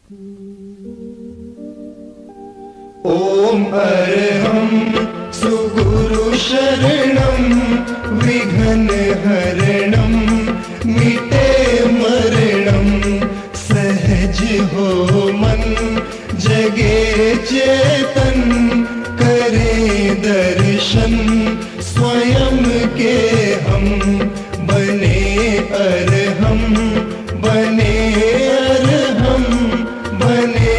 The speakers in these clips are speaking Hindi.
ओम अरहं सुगुरु शरणं विघ्न हरणं मिटे मरणं सहज हो मन जगे चेतन करे दर्शन स्वयं के हम बने अरहं बने अरहं बने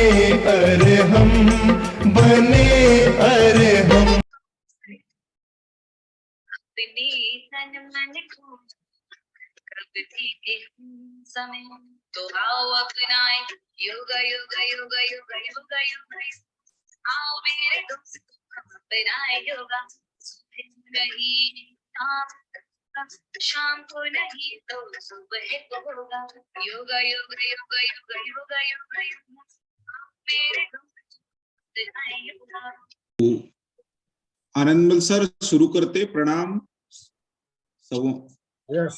अरहं बने अरहं। अपने तन मन को प्रकृति के समय तो आओ अपनाए योग योग योग योग योग योग आओ मेरे दोस्त अपनाए योगा नहीं शाम को नहीं तो सुबह को होगा योगा योग योग योग योग योग योग मेरे दोस्त अपनाए योगा। आनंदमल सर शुरू करते। प्रणाम सब। यस,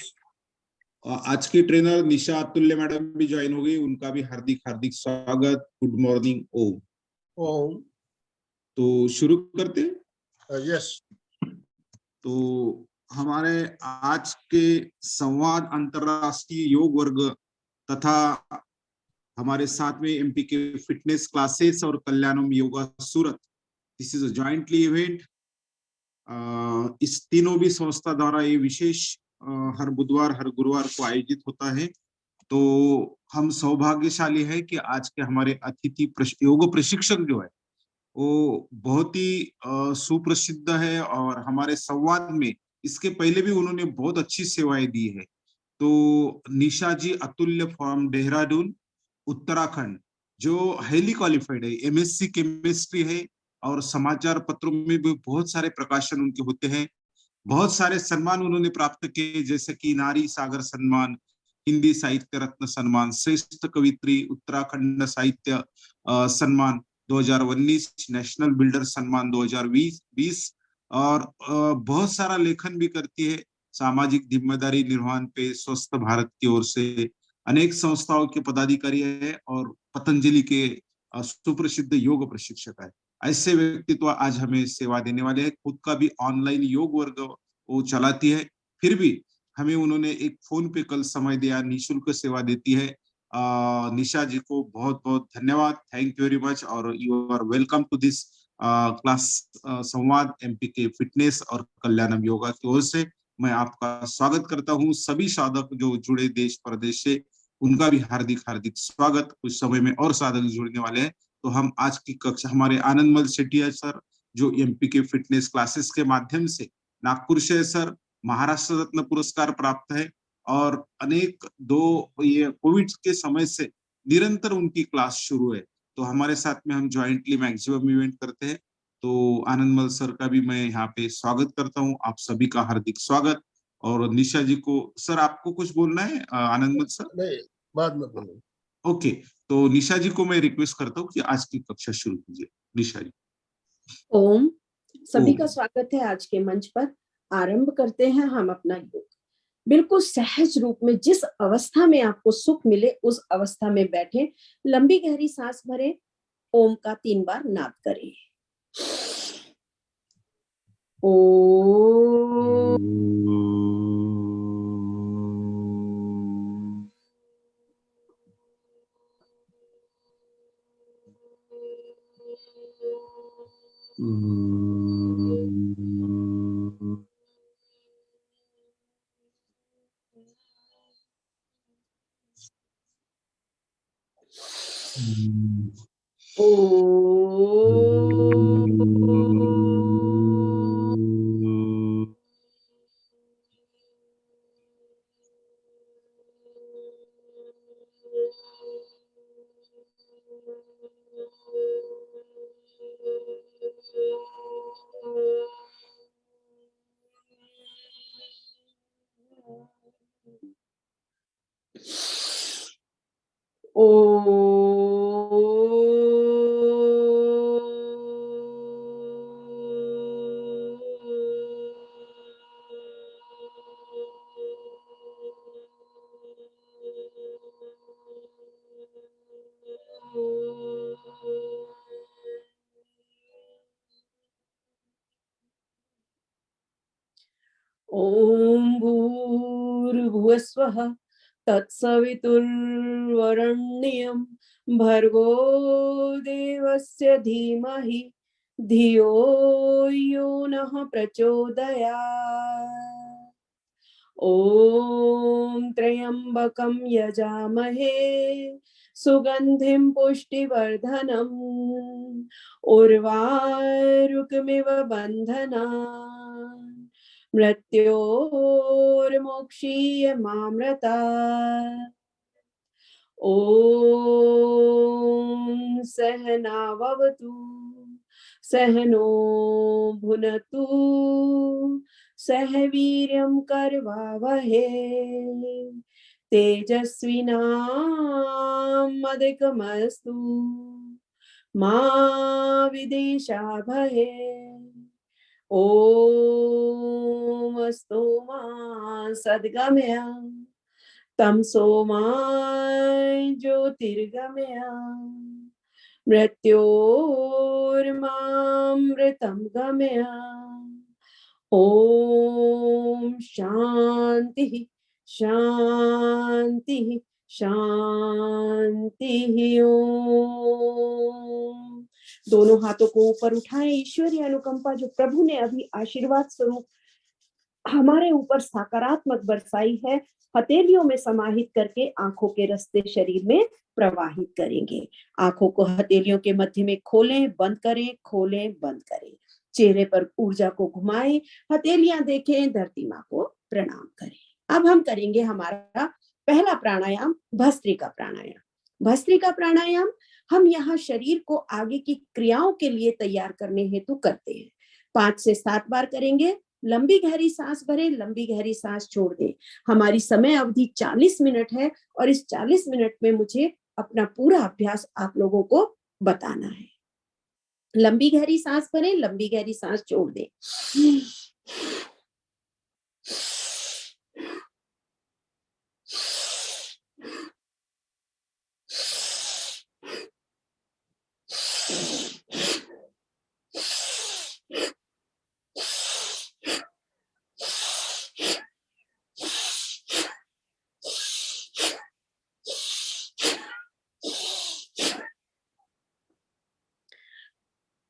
आज की ट्रेनर निशा अतुल्य मैडम भी ज्वाइन हो गई, उनका भी हार्दिक हार्दिक स्वागत। Good morning. ओम ओम। तो शुरू करते। यस, तो हमारे आज के संवाद अंतरराष्ट्रीय योग वर्ग तथा हमारे साथ में एमपी के फिटनेस क्लासेस और कल्याणम yoga Surat, this is a jointly event. इस तीनों भी संस्था द्वारा ये विशेष हर बुधवार हर गुरुवार को आयोजित होता है। तो हम सौभाग्यशाली है कि आज के हमारे अतिथि योग प्रशिक्षक जो है वो बहुत ही सुप्रसिद्ध है और हमारे संवाद में इसके पहले भी उन्होंने बहुत अच्छी सेवाएं दी है। तो निशा जी अतुल्य फ्रॉम देहरादून उत्तराखंड, जो हाईली क्वालिफाइड है, एमएससी केमिस्ट्री है और समाचार पत्रों में भी बहुत सारे प्रकाशन उनके होते हैं। बहुत सारे सम्मान उन्होंने प्राप्त किए, जैसे कि नारी सागर सम्मान, हिंदी साहित्य रत्न सम्मान, श्रेष्ठ कवित्री उत्तराखंड साहित्य सम्मान 2019, नेशनल बिल्डर सम्मान 2020 और बहुत सारा लेखन भी करती है सामाजिक जिम्मेदारी निर्वहन पे स्वस्थ भारत की ओर से। अनेक संस्थाओं के पदाधिकारी है और पतंजलि के सुप्रसिद्ध योग प्रशिक्षक है। ऐसे व्यक्तित्व आज हमें सेवा देने वाले हैं। खुद का भी ऑनलाइन योग वर्ग वो चलाती है, फिर भी हमें उन्होंने एक फोन पे कल समय दिया, निःशुल्क सेवा देती है। निशा जी को बहुत बहुत धन्यवाद, थैंक यू वेरी मच। और you are welcome to this class संवाद एमपी के फिटनेस और कल्याणम योगा की ओर से मैं आपका स्वागत करता हूँ। सभी साधक जो जुड़े देश प्रदेश से, उनका भी हार्दिक हार्दिक स्वागत। कुछ समय में और साधक जुड़ने वाले हैं। तो हम आज की कक्षा हमारे आनंदमल सेठिया सर, जो एमपी के फिटनेस क्लासेस के माध्यम से नागपुर से सर महाराष्ट्र रत्न पुरस्कार प्राप्त है और अनेक ये कोविड के समय से निरंतर उनकी क्लास शुरू है। तो हमारे साथ में हम ज्वाइंटली मैक्सिमम इवेंट करते हैं। तो आनंदमल सर का भी मैं यहाँ पे स्वागत करता हूँ। आप सभी का हार्दिक स्वागत। और निशा जी को, सर आपको कुछ बोलना है आनंदमल सर? नहीं, बाद में बोलो। ओके, तो निशा जी को मैं रिक्वेस्ट करता हूँ कि आज की कक्षा शुरू कीजिए। निशा जी। ओम। सभी ओम। का स्वागत है आज के मंच पर। आरंभ करते हैं हम अपना योग। बिल्कुल सहज रूप में, जिस अवस्था में आपको सुख मिले उस अवस्था में बैठे, लंबी गहरी सांस भरें, ओम का 3 बार नाद करें। ओम। स्वः तत्सवितुर्वरेण्यं भर्गो देवस्य धीमहि धियो यो नः प्रचोदयात्। ॐ त्र्यम्बकं यजामहे सुगन्धिं पुष्टिवर्धनम् उर्वारुकमिव बन्धनान् मृत्योर्मोक्षीयमामृतात्। ॐ सहनाववतु सहनो भुनक्तु सह वीर्यं करवावहे तेजस्विनामधिकमस्तु मा विद्विषावहे। ॐ अस्तु मा सद्गमय तमसो मा ज्योतिर्गमय मृत्योर्मामृतं गमय। ओम शांति शांति शांति। ओम दोनों हाथों को ऊपर उठाएं। ईश्वरीय अनुकंपा जो प्रभु ने अभी आशीर्वाद स्वरूप हमारे ऊपर सकारात्मक बरसाई है, हथेलियों में समाहित करके आंखों के रास्ते शरीर में प्रवाहित करेंगे। आंखों को हथेलियों के मध्य में खोलें, बंद करें, खोलें, बंद करें। चेहरे पर ऊर्जा को घुमाएं, हथेलियां देखें, धरती माँ को प्रणाम करें। अब हम करेंगे हमारा पहला प्राणायाम भस्त्रिका प्राणायाम। भस्त्रिका प्राणायाम हम यहाँ शरीर को आगे की क्रियाओं के लिए तैयार करने हेतु करते हैं। 5 से 7 बार करेंगे। लंबी गहरी सांस भरें, लंबी गहरी सांस छोड़ दें। हमारी समय अवधि 40 मिनट है और इस 40 मिनट में मुझे अपना पूरा अभ्यास आप लोगों को बताना है। लंबी गहरी सांस भरें, लंबी गहरी सांस छोड़ दें।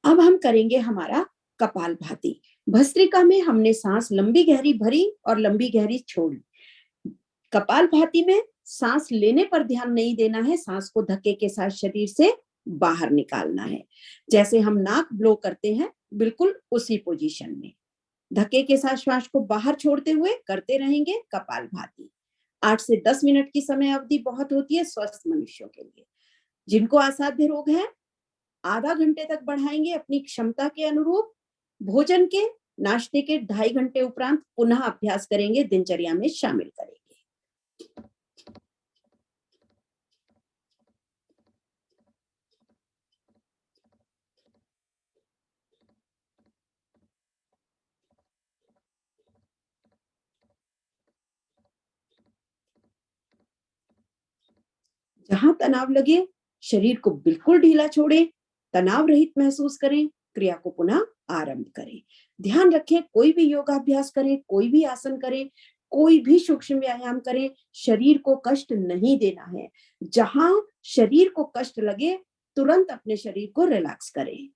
अब हम करेंगे हमारा कपालभाति। भस्त्रिका में हमने सांस लंबी गहरी भरी और लंबी गहरी छोड़ी। कपालभाति में सांस लेने पर ध्यान नहीं देना है, सांस को धक्के के साथ शरीर से बाहर निकालना है। जैसे हम नाक ब्लो करते हैं, बिल्कुल उसी पोजीशन में धक्के के साथ श्वास को बाहर छोड़ते हुए करते रहेंगे कपालभाति। 8 से 10 मिनट की समय अवधि बहुत होती है स्वस्थ मनुष्यों के लिए। जिनको असाध्य रोग है आधा घंटे तक बढ़ाएंगे अपनी क्षमता के अनुरूप। भोजन के नाश्ते के 2.5 घंटे उपरांत पुनः अभ्यास करेंगे, दिनचर्या में शामिल करेंगे। जहां तनाव लगे शरीर को बिल्कुल ढीला छोड़ें, तनाव रहित महसूस करें, क्रिया को पुनः आरंभ करें। ध्यान रखें, कोई भी योगाभ्यास करें, कोई भी आसन करें, कोई भी सूक्ष्म व्यायाम करें, शरीर को कष्ट नहीं देना है। जहां शरीर को कष्ट लगे तुरंत अपने शरीर को रिलैक्स करें।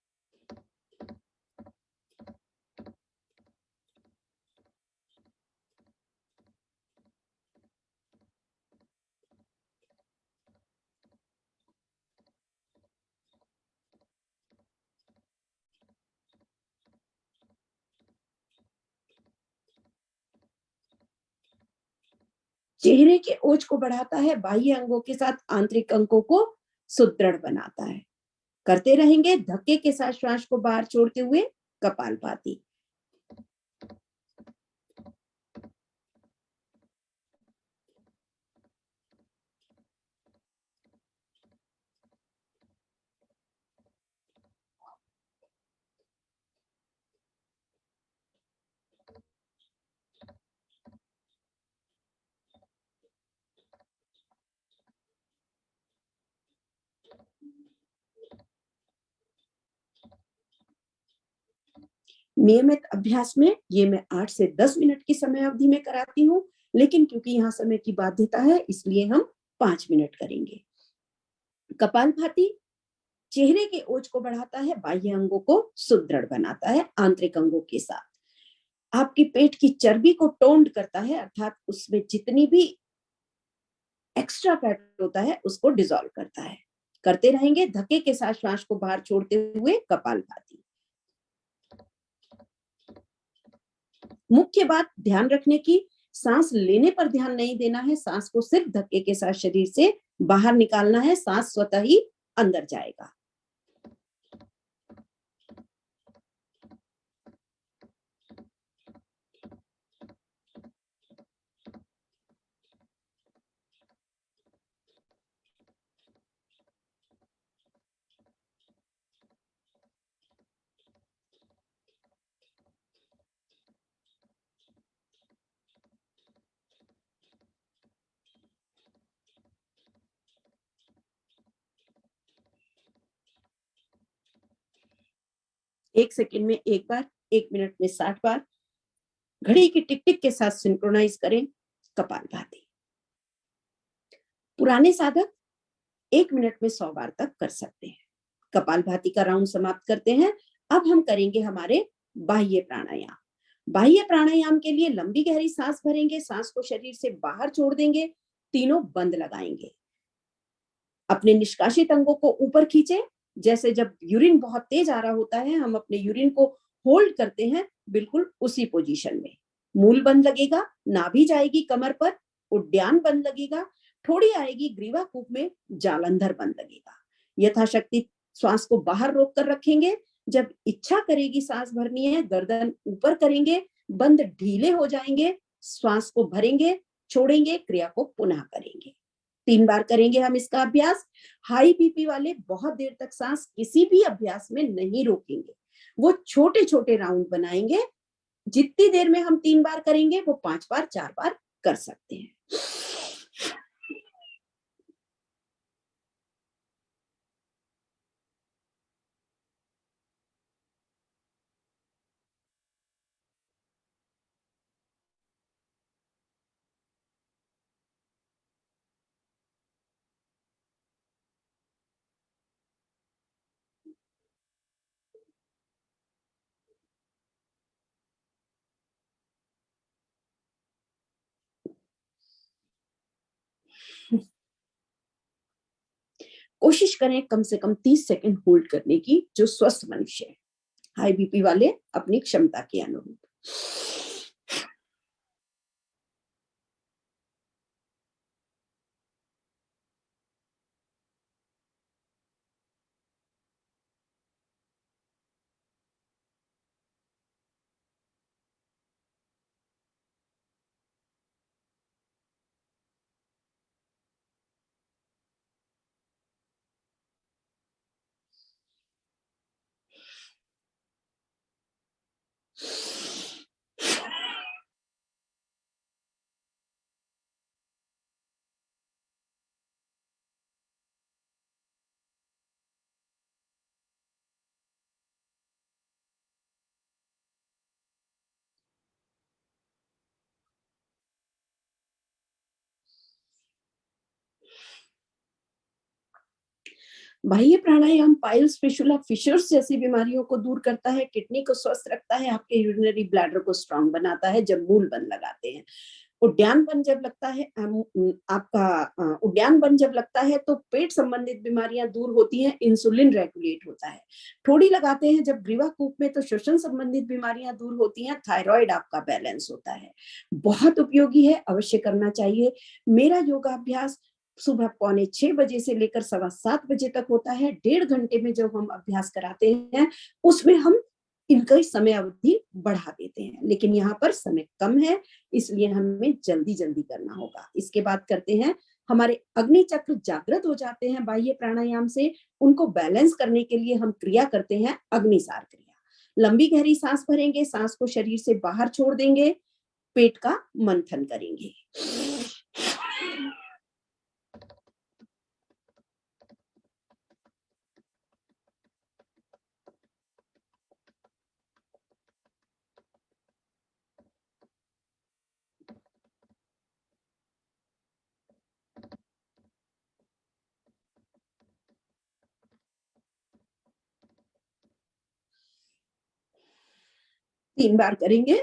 चेहरे के ओज को बढ़ाता है, बाह्य अंगों के साथ आंतरिक अंगों को सुदृढ़ बनाता है। करते रहेंगे धक्के के साथ श्वास को बाहर छोड़ते हुए कपालभाति। नियमित अभ्यास में ये मैं 8 से 10 मिनट की समय अवधि में कराती हूँ। लेकिन क्योंकि यहाँ समय की बाध्यता है इसलिए हम 5 मिनट करेंगे। कपालभाति चेहरे के ओज को बढ़ाता है, बाह्य अंगों को सुदृढ़ बनाता है आंतरिक अंगों के साथ। आपकी पेट की चर्बी को टोन्ड करता है, अर्थात उसमें जितनी भी एक्स्ट्रा फैट होता है उसको डिसॉल्व करता है। करते रहेंगे धक्के के साथ श्वास को बाहर छोड़ते हुए कपालभाति। मुख्य बात ध्यान रखने की, सांस लेने पर ध्यान नहीं देना है, सांस को सिर्फ धक्के के साथ शरीर से बाहर निकालना है, सांस स्वतः ही अंदर जाएगा। एक सेकंड में एक बार, 1 मिनट में 60 बार, घड़ी की टिक टिक के साथ सिंक्रोनाइज करें कपालभाति। पुराने साधक 1 मिनट में 100 बार तक कर सकते हैं। कपालभाति का राउंड समाप्त करते हैं। अब हम करेंगे हमारे बाह्य प्राणायाम। बाह्य प्राणायाम के लिए लंबी गहरी सांस भरेंगे, सांस को शरीर से बाहर छोड़ देंगे, तीनों बंद लगाएंगे। अपने निष्कासित अंगों को ऊपर खींचे, जैसे जब यूरिन बहुत तेज आ रहा होता है हम अपने यूरिन को होल्ड करते हैं, बिल्कुल उसी पोजीशन में। मूल बंद लगेगा, नाभि जाएगी कमर पर, उद्यान बंद लगेगा, थोड़ी आएगी ग्रीवा कूप में, जालंधर बंद लगेगा। यथाशक्ति श्वास को बाहर रोक कर रखेंगे। जब इच्छा करेगी सांस भरनी है, गर्दन ऊपर करेंगे, बंद ढीले हो जाएंगे, श्वास को भरेंगे, छोड़ेंगे, क्रिया को पुनः करेंगे। 3 बार करेंगे हम इसका अभ्यास। हाई बीपी वाले बहुत देर तक सांस किसी भी अभ्यास में नहीं रोकेंगे, वो छोटे छोटे राउंड बनाएंगे। जितनी देर में हम 3 बार करेंगे वो 5 बार 4 बार कर सकते हैं। कोशिश करें कम से कम 30 सेकंड होल्ड करने की, जो स्वस्थ मनुष्य है। हाई बीपी वाले अपनी क्षमता के अनुरूप। बाह्य प्राणायाम पाइल्स, फिशुला, फिशर्स जैसी बीमारियों को दूर करता है, किडनी को स्वस्थ रखता है, आपके यूरिनरी ब्लैडर को स्ट्रांग बनाता है जब मूल बंद लगाते हैं। उद्यान बन जब लगता है, आपका उद्यान बन जब लगता है तो पेट संबंधित बीमारियां दूर होती हैं, इंसुलिन रेगुलेट होता है। थोड़ी लगाते हैं जब ग्रीवा कूप में तो श्वसन संबंधित बीमारियां दूर होती हैं, थायराइड आपका बैलेंस होता है। बहुत उपयोगी है, अवश्य करना चाहिए। मेरा योगाभ्यास सुबह 6:45 बजे से लेकर 7:15 बजे तक होता है। 1.5 घंटे में जब हम अभ्यास कराते हैं उसमें हम इनका समय अवधि बढ़ा देते हैं, लेकिन यहाँ पर समय कम है इसलिए हमें जल्दी जल्दी करना होगा। इसके बाद करते हैं, हमारे अग्नि चक्र जागृत हो जाते हैं बाह्य प्राणायाम से। उनको बैलेंस करने के लिए हम क्रिया करते हैं अग्निसार क्रिया। लंबी गहरी सांस भरेंगे, सांस को शरीर से बाहर छोड़ देंगे, पेट का मंथन करेंगे। 3 बार करेंगे।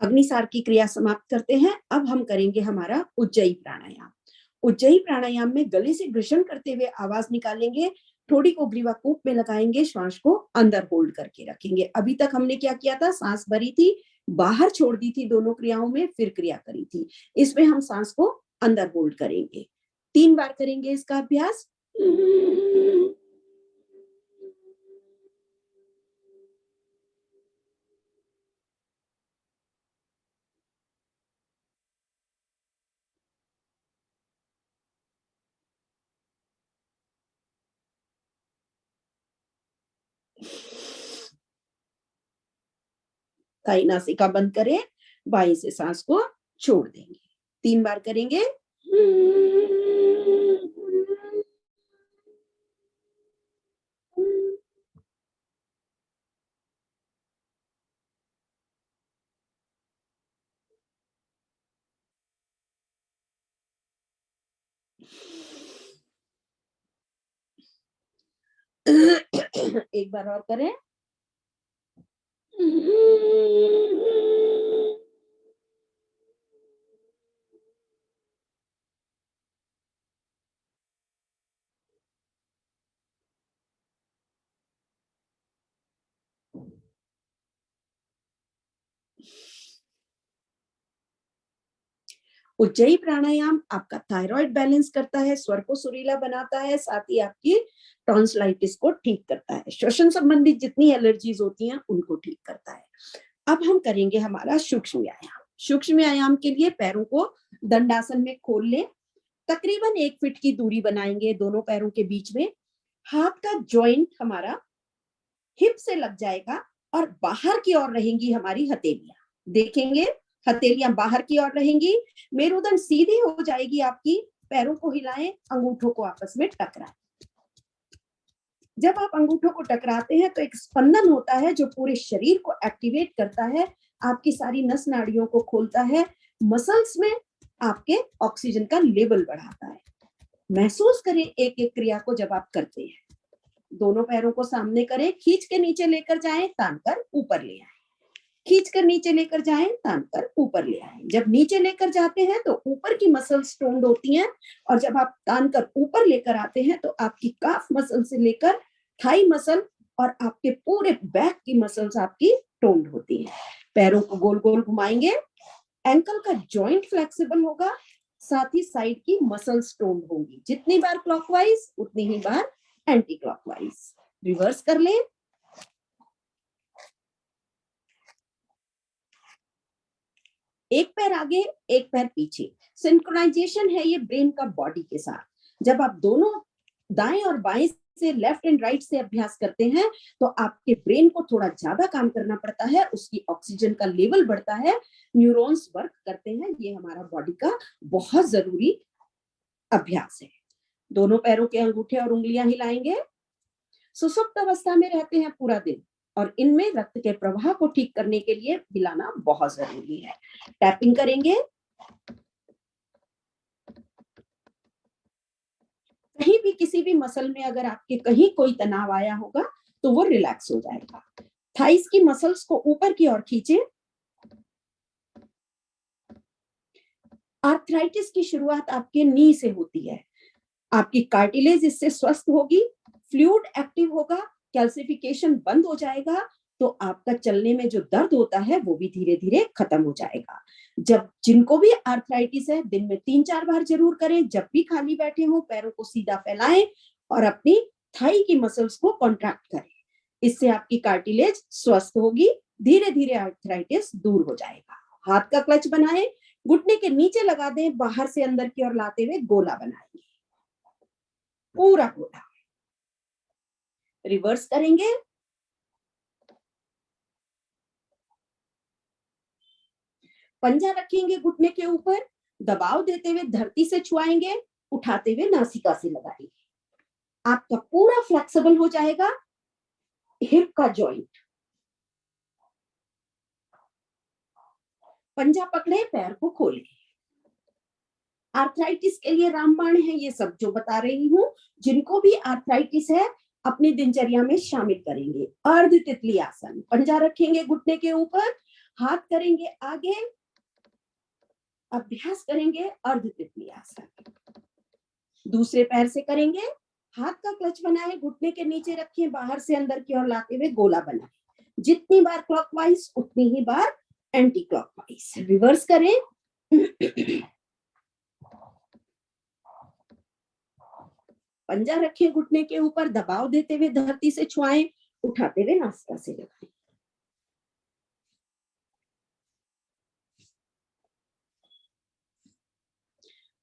अग्निसार की क्रिया समाप्त करते हैं। अब हम करेंगे हमारा उज्जयी प्राणायाम। उज्जयी प्राणायाम में गले से घर्षण करते हुए आवाज निकालेंगे, ठोड़ी को ग्रीवा कूप में लगाएंगे, श्वास को अंदर होल्ड करके रखेंगे। अभी तक हमने क्या किया था, सांस भरी थी, बाहर छोड़ दी थी दोनों क्रियाओं में, फिर क्रिया करी थी। इसमें हम सांस को अंदर होल्ड करेंगे। 3 बार करेंगे इसका अभ्यास। दाई नासिका बंद करें, बाई से सांस को छोड़ देंगे। 3 बार करेंगे। एक बार और करें। उज्जयी प्राणायाम आपका थायराइड बैलेंस करता है, स्वर को सुरीला बनाता है, साथ ही आपकी टॉन्सिलाइटिस को ठीक करता है, श्वसन संबंधित जितनी एलर्जीज होती हैं उनको ठीक करता है। अब हम करेंगे हमारा सूक्ष्म व्यायाम। सूक्ष्म व्यायाम के लिए पैरों को दंडासन में खोल लें, तकरीबन 1 फीट की दूरी बनाएंगे दोनों पैरों के बीच में। हाथ का जॉइंट हमारा हिप से लग जाएगा और बाहर की ओर रहेंगी हमारी हथेलियां। देखेंगे हथेलियां बाहर की ओर रहेंगी, मेरुदंड सीधी हो जाएगी आपकी। पैरों को हिलाएं, अंगूठों को आपस में टकराएं। जब आप अंगूठों को टकराते हैं तो एक स्पंदन होता है जो पूरे शरीर को एक्टिवेट करता है, आपकी सारी नस नाड़ियों को खोलता है, मसल्स में आपके ऑक्सीजन का लेवल बढ़ाता है। महसूस करें एक एक क्रिया को जब आप करते हैं। दोनों पैरों को सामने करें, खींच के नीचे लेकर जाएं, तान कर ऊपर ले आए, खींच कर नीचे लेकर जाएं, तान कर ऊपर ले आए। जब नीचे लेकर जाते हैं तो ऊपर की मसल्स टोन्ड होती हैं, और जब आप तान कर ऊपर लेकर आते हैं तो आपकी काफ मसल से लेकर थाई मसल और आपके पूरे बैक की मसल्स आपकी टोन्ड होती हैं। पैरों को गोल गोल घुमाएंगे, एंकल का जॉइंट फ्लेक्सिबल होगा, साथ ही साइड की मसल्स टोन्ड होंगी। जितनी बार क्लॉकवाइज उतनी ही बार एंटी क्लॉकवाइज। रिवर्स कर लें। एक पैर आगे, एक पैर पीछे। सिंक्रोनाइजेशन है ये ब्रेन का बॉडी के साथ। जब आप दोनों दाएं और बाएं से, लेफ्ट एंड राइट से अभ्यास करते हैं तो आपके ब्रेन को थोड़ा ज्यादा काम करना पड़ता है, उसकी ऑक्सीजन का लेवल बढ़ता है, न्यूरॉन्स वर्क करते हैं। ये हमारा बॉडी का बहुत जरूरी अभ्यास है। दोनों पैरों के अंगूठे और उंगलियां हिलाएंगे। सुसुप्त अवस्था में रहते हैं पूरा दिन, और इनमें रक्त के प्रवाह को ठीक करने के लिए हिलाना बहुत जरूरी है। टैपिंग करेंगे। कहीं भी किसी भी मसल में अगर आपके कहीं कोई तनाव आया होगा तो वो रिलैक्स हो जाएगा। थाइस की मसल्स को ऊपर की ओर खींचे। आर्थराइटिस की शुरुआत आपके नी से होती है। आपकी कार्टिलेज इससे स्वस्थ होगी, फ्लूइड एक्टिव होगा, कैल्सिफिकेशन बंद हो जाएगा, तो आपका चलने में जो दर्द होता है वो भी धीरे धीरे खत्म हो जाएगा। जब जिनको भी आर्थराइटिस है, दिन में 3-4 बार जरूर करें। जब भी खाली बैठे हो, पैरों को सीधा फैलाएं और अपनी थाई की मसल्स को कॉन्ट्रैक्ट करें। इससे आपकी कार्टिलेज स्वस्थ होगी, धीरे धीरे आर्थराइटिस दूर हो जाएगा। हाथ का क्लच बनाएं, घुटने के नीचे लगा दें, बाहर से अंदर की ओर लाते हुए गोला बनाएंगे। पूरा गोला। रिवर्स करेंगे, पंजा रखेंगे घुटने के ऊपर, दबाव देते हुए धरती से छुआएंगे, उठाते हुए नासिका से लगाएंगे। आपका पूरा फ्लेक्सिबल हो जाएगा हिप का जॉइंट। पंजा पकड़े, पैर को खोले। आर्थराइटिस के लिए रामबाण है, ये सब जो बता रही हूं, जिनको भी आर्थराइटिस है अपनी दिनचर्या में शामिल करेंगे। अर्ध तितली आसन, पंजा रखेंगे घुटने के ऊपर, हाथ करेंगे आगे, अभ्यास करेंगे अर्ध तितली आसन। दूसरे पैर से करेंगे, हाथ का क्लच बनाए, घुटने के नीचे रखें, बाहर से अंदर की ओर लाते हुए गोला बनाए। जितनी बार क्लॉकवाइज उतनी ही बार एंटी क्लॉकवाइज। रिवर्स करें, पंजा रखें घुटने के ऊपर, दबाव देते हुए धरती से छुआएं, उठाते हुए नासिका से लगाएं।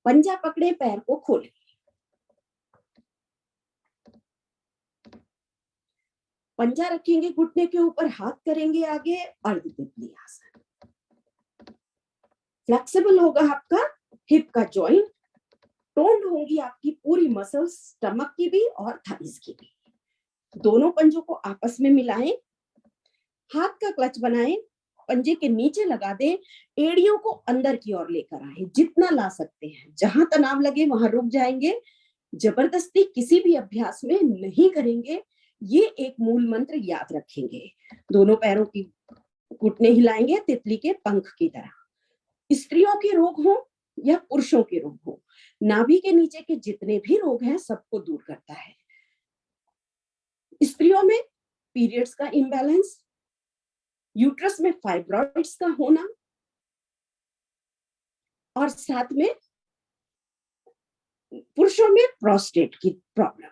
पंजा पकड़े, पैर को खोलें। पंजा रखेंगे घुटने के ऊपर, हाथ करेंगे आगे, अर्ध तितली आसन। फ्लेक्सिबल होगा आपका हिप का जॉइंट, टोन्ड होंगी आपकी पूरी मसल्स, स्टमक की भी और थाइस की भी। दोनों पंजों को आपस में मिलाएं, हाथ का क्लच बनाएं, पंजे के नीचे लगा दें, एड़ियों को अंदर की ओर लेकर आए, जितना ला सकते हैं। जहां तनाव लगे वहां रुक जाएंगे, जबरदस्ती किसी भी अभ्यास में नहीं करेंगे। ये एक मूल मंत्र याद रखेंगे। दोनों पैरों की घुटने हिलाएंगे तितली के पंख की तरह। स्त्रियों के रोग हो या पुरुषों के रोग हो, नाभि के नीचे के जितने भी रोग हैं सबको दूर करता है। स्त्रियों में पीरियड्स का इम्बैलेंस, यूट्रस में फाइब्रॉइड्स का होना, और साथ में पुरुषों में प्रोस्टेट की प्रॉब्लम।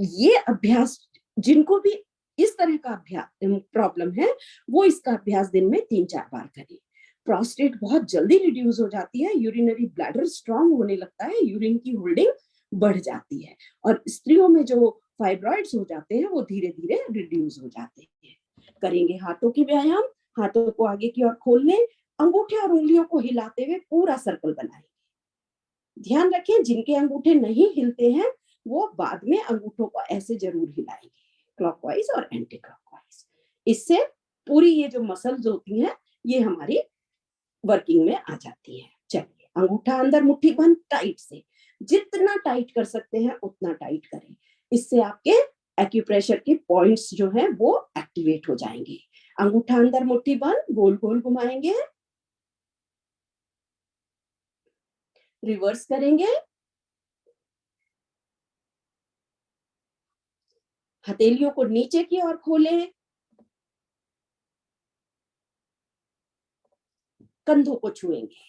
ये अभ्यास जिनको भी इस तरह का अभ्यास प्रॉब्लम है, वो इसका अभ्यास दिन में 3-4 बार करें। प्रोस्टेट बहुत जल्दी रिड्यूस हो जाती है, यूरिनरी ब्लैडर स्ट्रांग होने लगता है, यूरिन की होल्डिंग बढ़ जाती है, और स्त्रियों में जो फाइब्रॉइड्स हो जाते हैं वो धीरे धीरे रिड्यूस हो जाते हैं। करेंगे हाथों की व्यायाम, हाथों को आगे की ओर खोल लें, अंगूठे और उंगलियों को हिलाते हुए पूरा सर्कल बनाएंगे। ध्यान रखें जिनके अंगूठे नहीं हिलते हैं वो बाद में अंगूठों को ऐसे जरूर हिलाएंगे, क्लॉकवाइज और एंटी क्लॉकवाइज। इससे पूरी ये जो मसल्स होती हैं ये हमारी वर्किंग में आ जाती है। चलिए, अंगूठा अंदर, मुट्ठी बंद, टाइट से, जितना टाइट कर सकते हैं उतना टाइट करें। इससे आपके एक्यूप्रेशर के पॉइंट्स जो हैं वो एक्टिवेट हो जाएंगे। अंगूठा अंदर, मुट्ठी बंद, गोल गोल घुमाएंगे, रिवर्स करेंगे, हथेलियों को नीचे की ओर खोलें, कंधों को छुएंगे।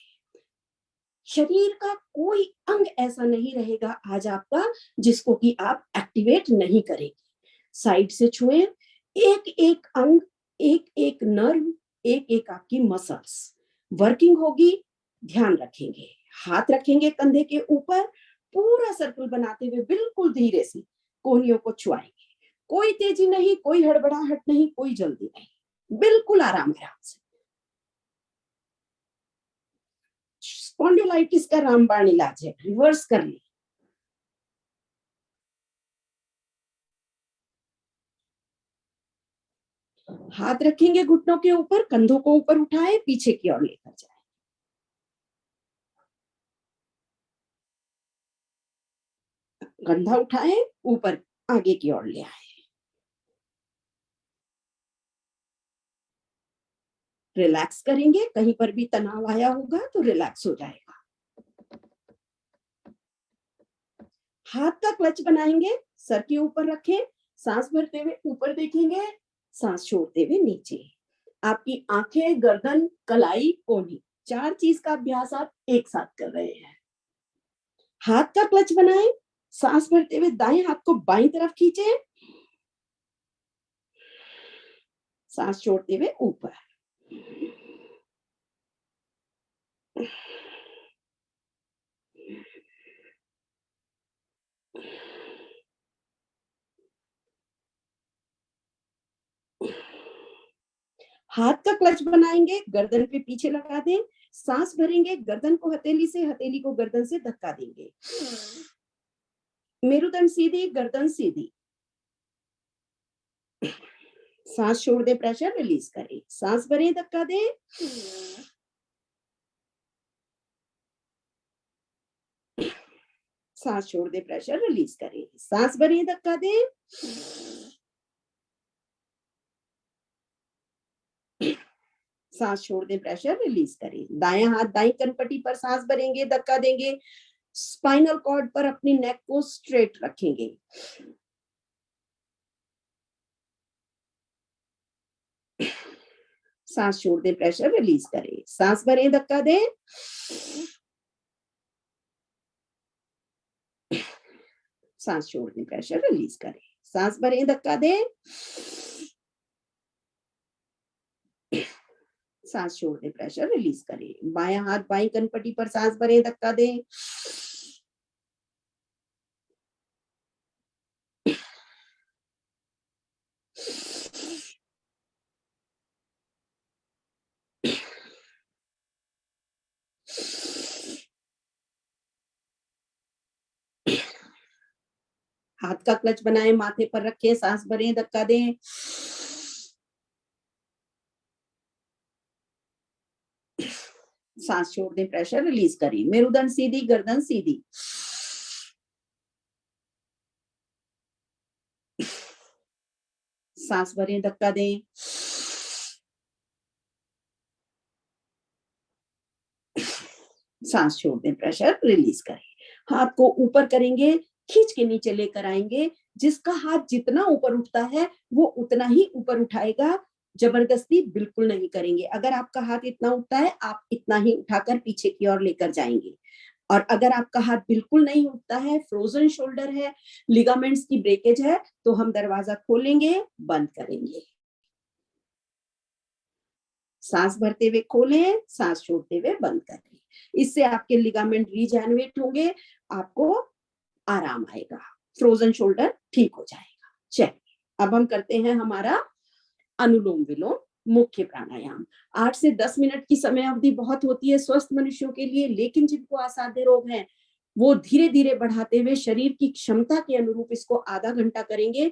शरीर का कोई अंग ऐसा नहीं रहेगा आज आपका जिसको कि आप एक्टिवेट नहीं करेंगे। साइड से छुएं, एक एक अंग, एक एक नर्व, एक एक आपकी मसल्स वर्किंग होगी। ध्यान रखेंगे, हाथ रखेंगे कंधे के ऊपर, पूरा सर्कल बनाते हुए बिल्कुल धीरे से कोहनियों को छुआएंगे। कोई तेजी नहीं, कोई हड़बड़ाहट नहीं, कोई जल्दी नहीं, बिल्कुल आराम आराम से। स्पॉन्डिलाइटिस का रामबाण इलाज है, रिवर्स कर ले। हाथ रखेंगे घुटनों के ऊपर, कंधों को ऊपर उठाए, पीछे की ओर लेकर जाए। कंधा उठाए, ऊपर आगे की ओर ले आए। रिलैक्स करेंगे, कहीं पर भी तनाव आया होगा तो रिलैक्स हो जाएगा। हाथ का क्लच बनाएंगे, सर के ऊपर रखें, सांस भरते हुए ऊपर देखेंगे, सांस छोड़ते हुए नीचे। आपकी आंखें, गर्दन, कलाई, कोहनी, 4 चीज का अभ्यास आप एक साथ कर रहे हैं। हाथ का क्लच बनाएं, सांस भरते हुए दाएं हाथ को बाईं तरफ खींचे, सांस छोड़ते हुए ऊपर। हाथ का क्लच बनाएंगे, गर्दन पे पीछे लगा दें, सांस भरेंगे, गर्दन को हथेली से, हथेली को गर्दन से धक्का देंगे। मेरुदंड सीधी, गर्दन सीधी। सांस छोड़ दे, प्रेशर रिलीज करें, सांस भरें, धक्का दें, सांस छोड़ दे, प्रेशर रिलीज करें, सांस भरें, धक्का दें, सांस छोड़ दे, प्रेशर रिलीज करें। दायां हाथ दाईं कनपट्टी पर सांस भरेंगे, धक्का देंगे, स्पाइनल कॉर्ड पर अपनी नेक को स्ट्रेट रखेंगे। सांस छोड़ दे, प्रेशर रिलीज करें, सांस भरें, धक्का दें, सांस छोड़ दें, प्रेशर रिलीज करें, सांस भरें, धक्का दें, सांस छोड़ दें, प्रेशर रिलीज करें। बायां हाथ बाईं कनपट्टी पर सांस भरें, धक्का दें, हाथ का क्लच बनाएं, माथे पर रखें, सांस भरें, धक्का दें, सांस छोड़ दें, प्रेशर रिलीज करें। मेरुदंड सीधी, गर्दन सीधी। सांस भरें, धक्का दें, सांस छोड़ दें, प्रेशर रिलीज करें। हाथ को ऊपर करेंगे, खींच के नीचे लेकर आएंगे। जिसका हाथ जितना ऊपर उठता है वो उतना ही ऊपर उठाएगा, जबरदस्ती बिल्कुल नहीं करेंगे। अगर आपका हाथ इतना उठता है, आप इतना ही उठाकर पीछे की ओर लेकर जाएंगे। और अगर आपका हाथ बिल्कुल नहीं उठता है, फ्रोजन शोल्डर है, लिगामेंट्स की ब्रेकेज है, तो हम दरवाजा खोलेंगे, बंद करेंगे। सांस भरते हुए खोलें, सांस छोड़ते हुए बंद करें। इससे आपके लिगामेंट रीजेनरेट होंगे, आपको आराम आएगा, फ्रोजन शोल्डर ठीक हो जाएगा। चलिए, अब हम करते हैं हमारा अनुलोम विलोम मुख्य प्राणायाम। 8 से 10 मिनट की समय अवधि बहुत होती है स्वस्थ मनुष्यों के लिए, लेकिन जिनको असाध्य रोग हैं वो धीरे धीरे बढ़ाते हुए शरीर की क्षमता के अनुरूप इसको आधा घंटा करेंगे।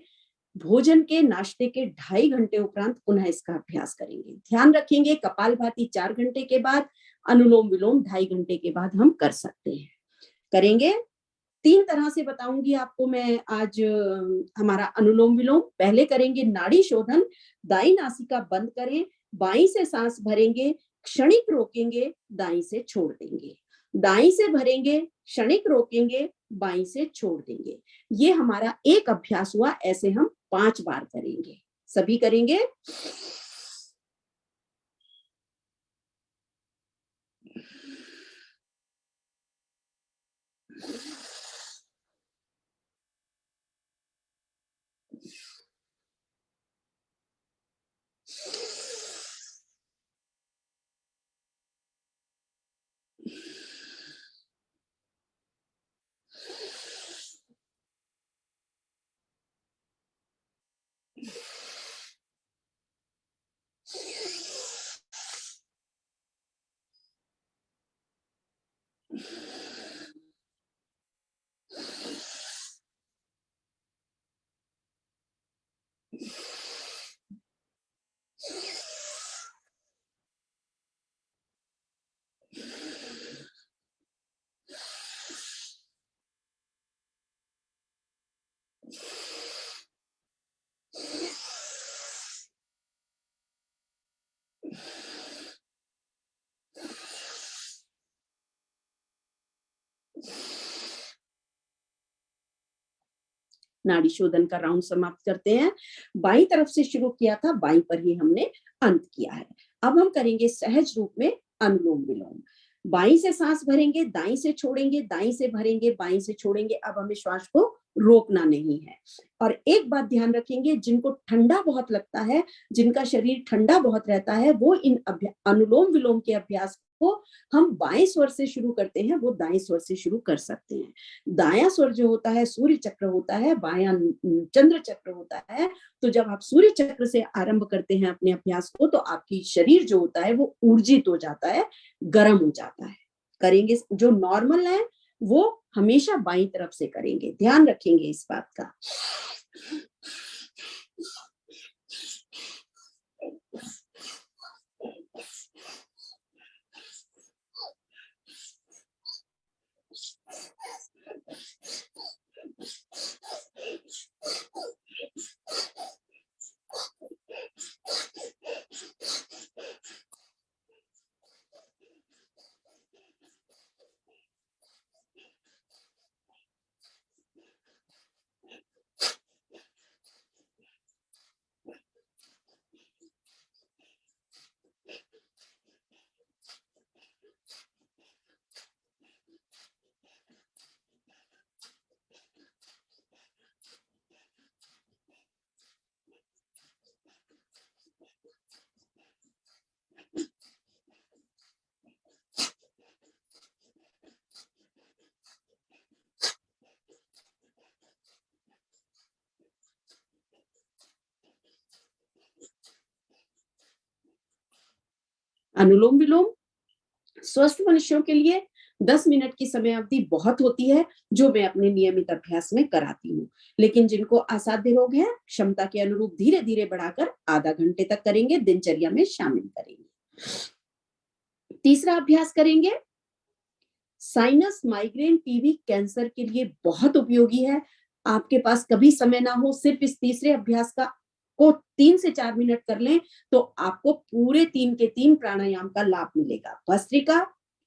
भोजन के नाश्ते के 2.5 घंटे उपरांत पुनः इसका अभ्यास करेंगे। ध्यान रखेंगे, कपालभाति 4 घंटे के बाद, अनुलोम विलोम 2.5 घंटे के बाद हम कर सकते हैं। करेंगे 3 तरह से बताऊंगी आपको मैं आज हमारा अनुलोम विलोम। पहले करेंगे नाड़ी शोधन, दाई नासिका बंद करें, बाई से सांस भरेंगे, क्षणिक रोकेंगे, दाई से छोड़ देंगे। दाई से भरेंगे, क्षणिक रोकेंगे, बाई से छोड़ देंगे। ये हमारा एक अभ्यास हुआ, ऐसे हम 5 बार करेंगे। सभी करेंगे। नाड़ी शोधन का राउंड समाप्त करते हैं। बाईं तरफ से शुरू किया था, बाईं पर ही हमने अंत किया है। अब हम करेंगे सहज रूप में अनुलोम विलोम। बाईं से सांस भरेंगे, दाईं से छोड़ेंगे, दाईं से भरेंगे, बाईं से छोड़ेंगे। अब हमें श्वास को रोकना नहीं है। और एक बात ध्यान रखेंगे, जिनको ठंडा बहुत लगता है, जिनका शरीर ठंडा बहुत रहता है, वो इन अनुलोम विलोम के अभ्यास को हम बाएं स्वर से शुरू करते हैं, वो दाएं स्वर से शुरू कर सकते हैं। दायां स्वर जो होता है सूर्य चक्र होता है, बायां चंद्र चक्र होता है। तो जब आप सूर्य चक्र से आरंभ करते हैं अपने अभ्यास को, तो आपकी शरीर जो होता है वो ऊर्जित हो जाता है, गर्म हो जाता है। करेंगे जो नॉर्मल है वो हमेशा बाईं तरफ से करेंगे, ध्यान रखेंगे इस बात का। अनुलोम विलोम स्वस्थ मनुष्यों के लिए 10 मिनट की समय अवधि बहुत होती है, जो मैं अपने नियमित अभ्यास में कराती हूँ। लेकिन जिनको असाध्य रोग है, क्षमता के अनुरूप धीरे धीरे बढ़ाकर आधा घंटे तक करेंगे, दिनचर्या में शामिल करेंगे। तीसरा अभ्यास करेंगे, साइनस, माइग्रेन, टीबी, कैंसर के लिए बहुत उपयोगी है। आपके पास कभी समय ना हो, सिर्फ इस तीसरे अभ्यास को 3 से 4 मिनट कर लें, तो आपको पूरे 3 के 3 प्राणायाम का लाभ मिलेगा। भस्त्रिका,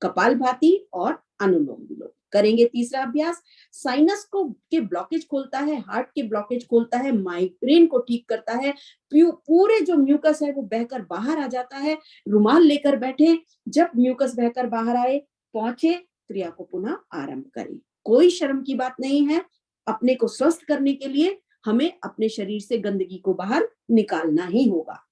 कपालभाति और अनुलोम विलोम करेंगे। तीसरा अभ्यास साइनस को के ब्लॉकेज खोलता है, हार्ट के ब्लॉकेज खोलता है, माइग्रेन को ठीक करता है, पूरे जो म्यूकस है वो बहकर बाहर आ जाता है। रुमाल लेकर बैठे, जब म्यूकस बहकर बाहर आए, पहुंचे, क्रिया को पुनः आरंभ करें। कोई शर्म की बात नहीं है। अपने को स्वस्थ करने के लिए हमें अपने शरीर से गंदगी को बाहर निकालना ही होगा।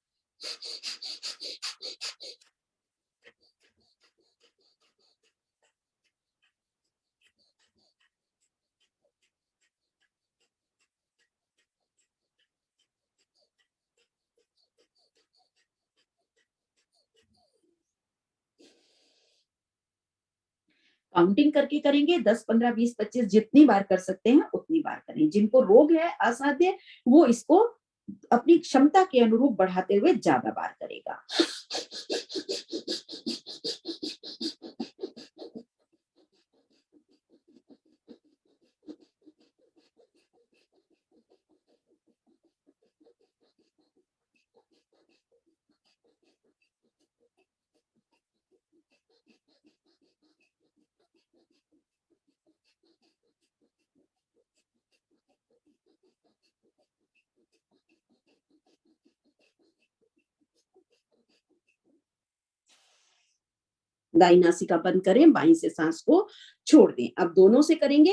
काउंटिंग करके करेंगे, 10, 15, 20, 25 जितनी बार कर सकते हैं उतनी बार करें। जिनको रोग है असाध्य, वो इसको अपनी क्षमता के अनुरूप बढ़ाते हुए ज्यादा बार करेगा। दाई नासिका बंद करें, बाईं से सांस को छोड़ दें। अब दोनों से करेंगे।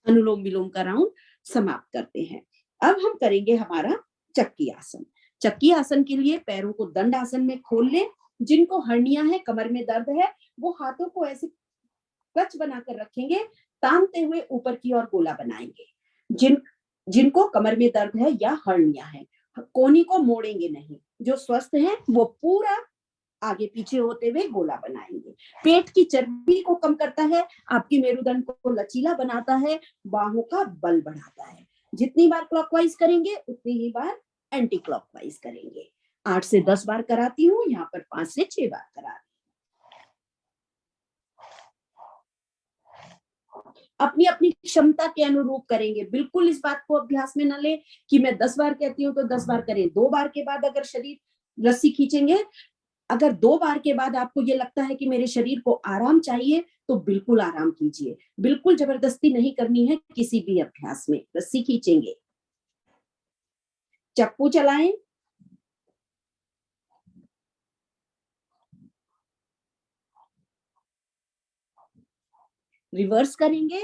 अनुलोम विलोम का राउंड समाप्त करते हैं। अब हम करेंगे हमारा चक्की आसन। चक्की आसन के लिए पैरों को दंड आसन में खोल लें। जिनको हर्निया है, कमर में दर्द है, वो हाथों को ऐसे क्लच बनाकर रखेंगे, तानते हुए ऊपर की ओर गोला बनाएंगे। जिनको कमर में दर्द है या हर्निया है, कोहनी को मोड़ेंगे नहीं। जो स्वस्थ है वो पूरा आगे पीछे होते हुए गोला बनाएंगे। पेट की चर्बी को कम करता है, आपकी मेरुदंड को लचीला बनाता है, बाहों का बल बढ़ाता है। जितनी बार क्लॉकवाइज करेंगे उतनी ही बार एंटी क्लॉकवाइज करेंगे। 8 से 10 बार कराती हूँ, यहाँ पर 5 से 6 बार करा रही हूँ। अपनी अपनी क्षमता के अनुरूप करेंगे। बिल्कुल इस बात को अभ्यास में न ले कि मैं 10 बार कहती हूँ तो 10 बार करें। 2 बार के बाद अगर शरीर रस्सी खींचेंगे अगर 2 बार के बाद आपको ये लगता है कि मेरे शरीर को आराम चाहिए, तो बिल्कुल आराम कीजिए। बिल्कुल जबरदस्ती नहीं करनी है किसी भी अभ्यास में। रस्सी खींचेंगे, चप्पू चलाएं, रिवर्स करेंगे,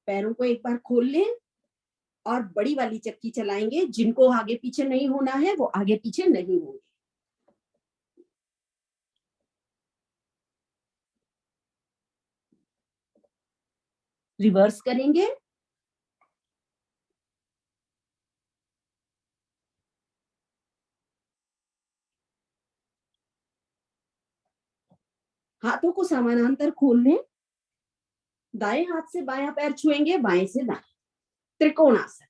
पैरों को एक बार खोल लें और बड़ी वाली चक्की चलाएंगे। जिनको आगे पीछे नहीं होना है वो आगे पीछे नहीं होंगे। रिवर्स करेंगे, हाथों को समानांतर खोल लें, दाएं हाथ से बायां पैर छुएंगे, बाएं से दाएं, त्रिकोणासन।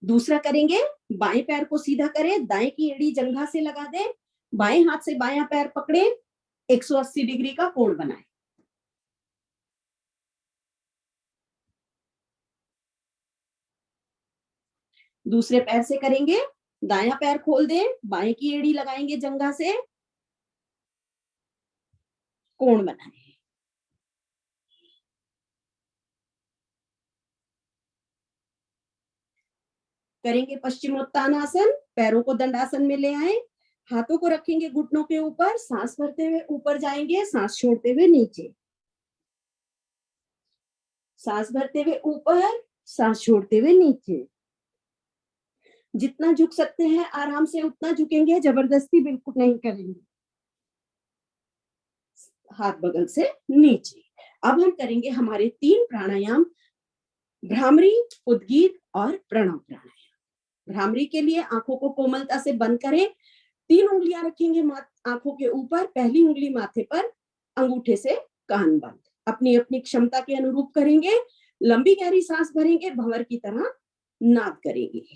दूसरा करेंगे, बाएं पैर को सीधा करें, दाएं की एड़ी जंघा से लगा दें, बाएं हाथ से बायां पैर पकड़े, 180 डिग्री का कोण बनाएं। दूसरे पैर से करेंगे, दायां पैर खोल दें, बाएं की एड़ी लगाएंगे जंघा से, कोण बनाएं। करेंगे पश्चिमोत्तानासन, पैरों को दंडासन में ले आए, हाथों को रखेंगे घुटनों के ऊपर, सांस भरते हुए ऊपर जाएंगे, सांस छोड़ते हुए नीचे, सांस भरते हुए ऊपर, सांस छोड़ते हुए नीचे। जितना झुक सकते हैं आराम से उतना झुकेंगे, जबरदस्ती बिल्कुल नहीं करेंगे। हाथ बगल से नीचे। अब हम करेंगे हमारे 3 प्राणायाम, भ्रामरी, उद्गीत और प्रणव प्राणायाम। भ्रामरी के लिए आंखों को कोमलता से बंद करें, 3 उंगलियां रखेंगे आंखों के ऊपर, पहली उंगली माथे पर, अंगूठे से कान बंद। अपनी अपनी क्षमता के अनुरूप करेंगे। लंबी गहरी सांस भरेंगे, भंवर की तरह नाद करेंगे।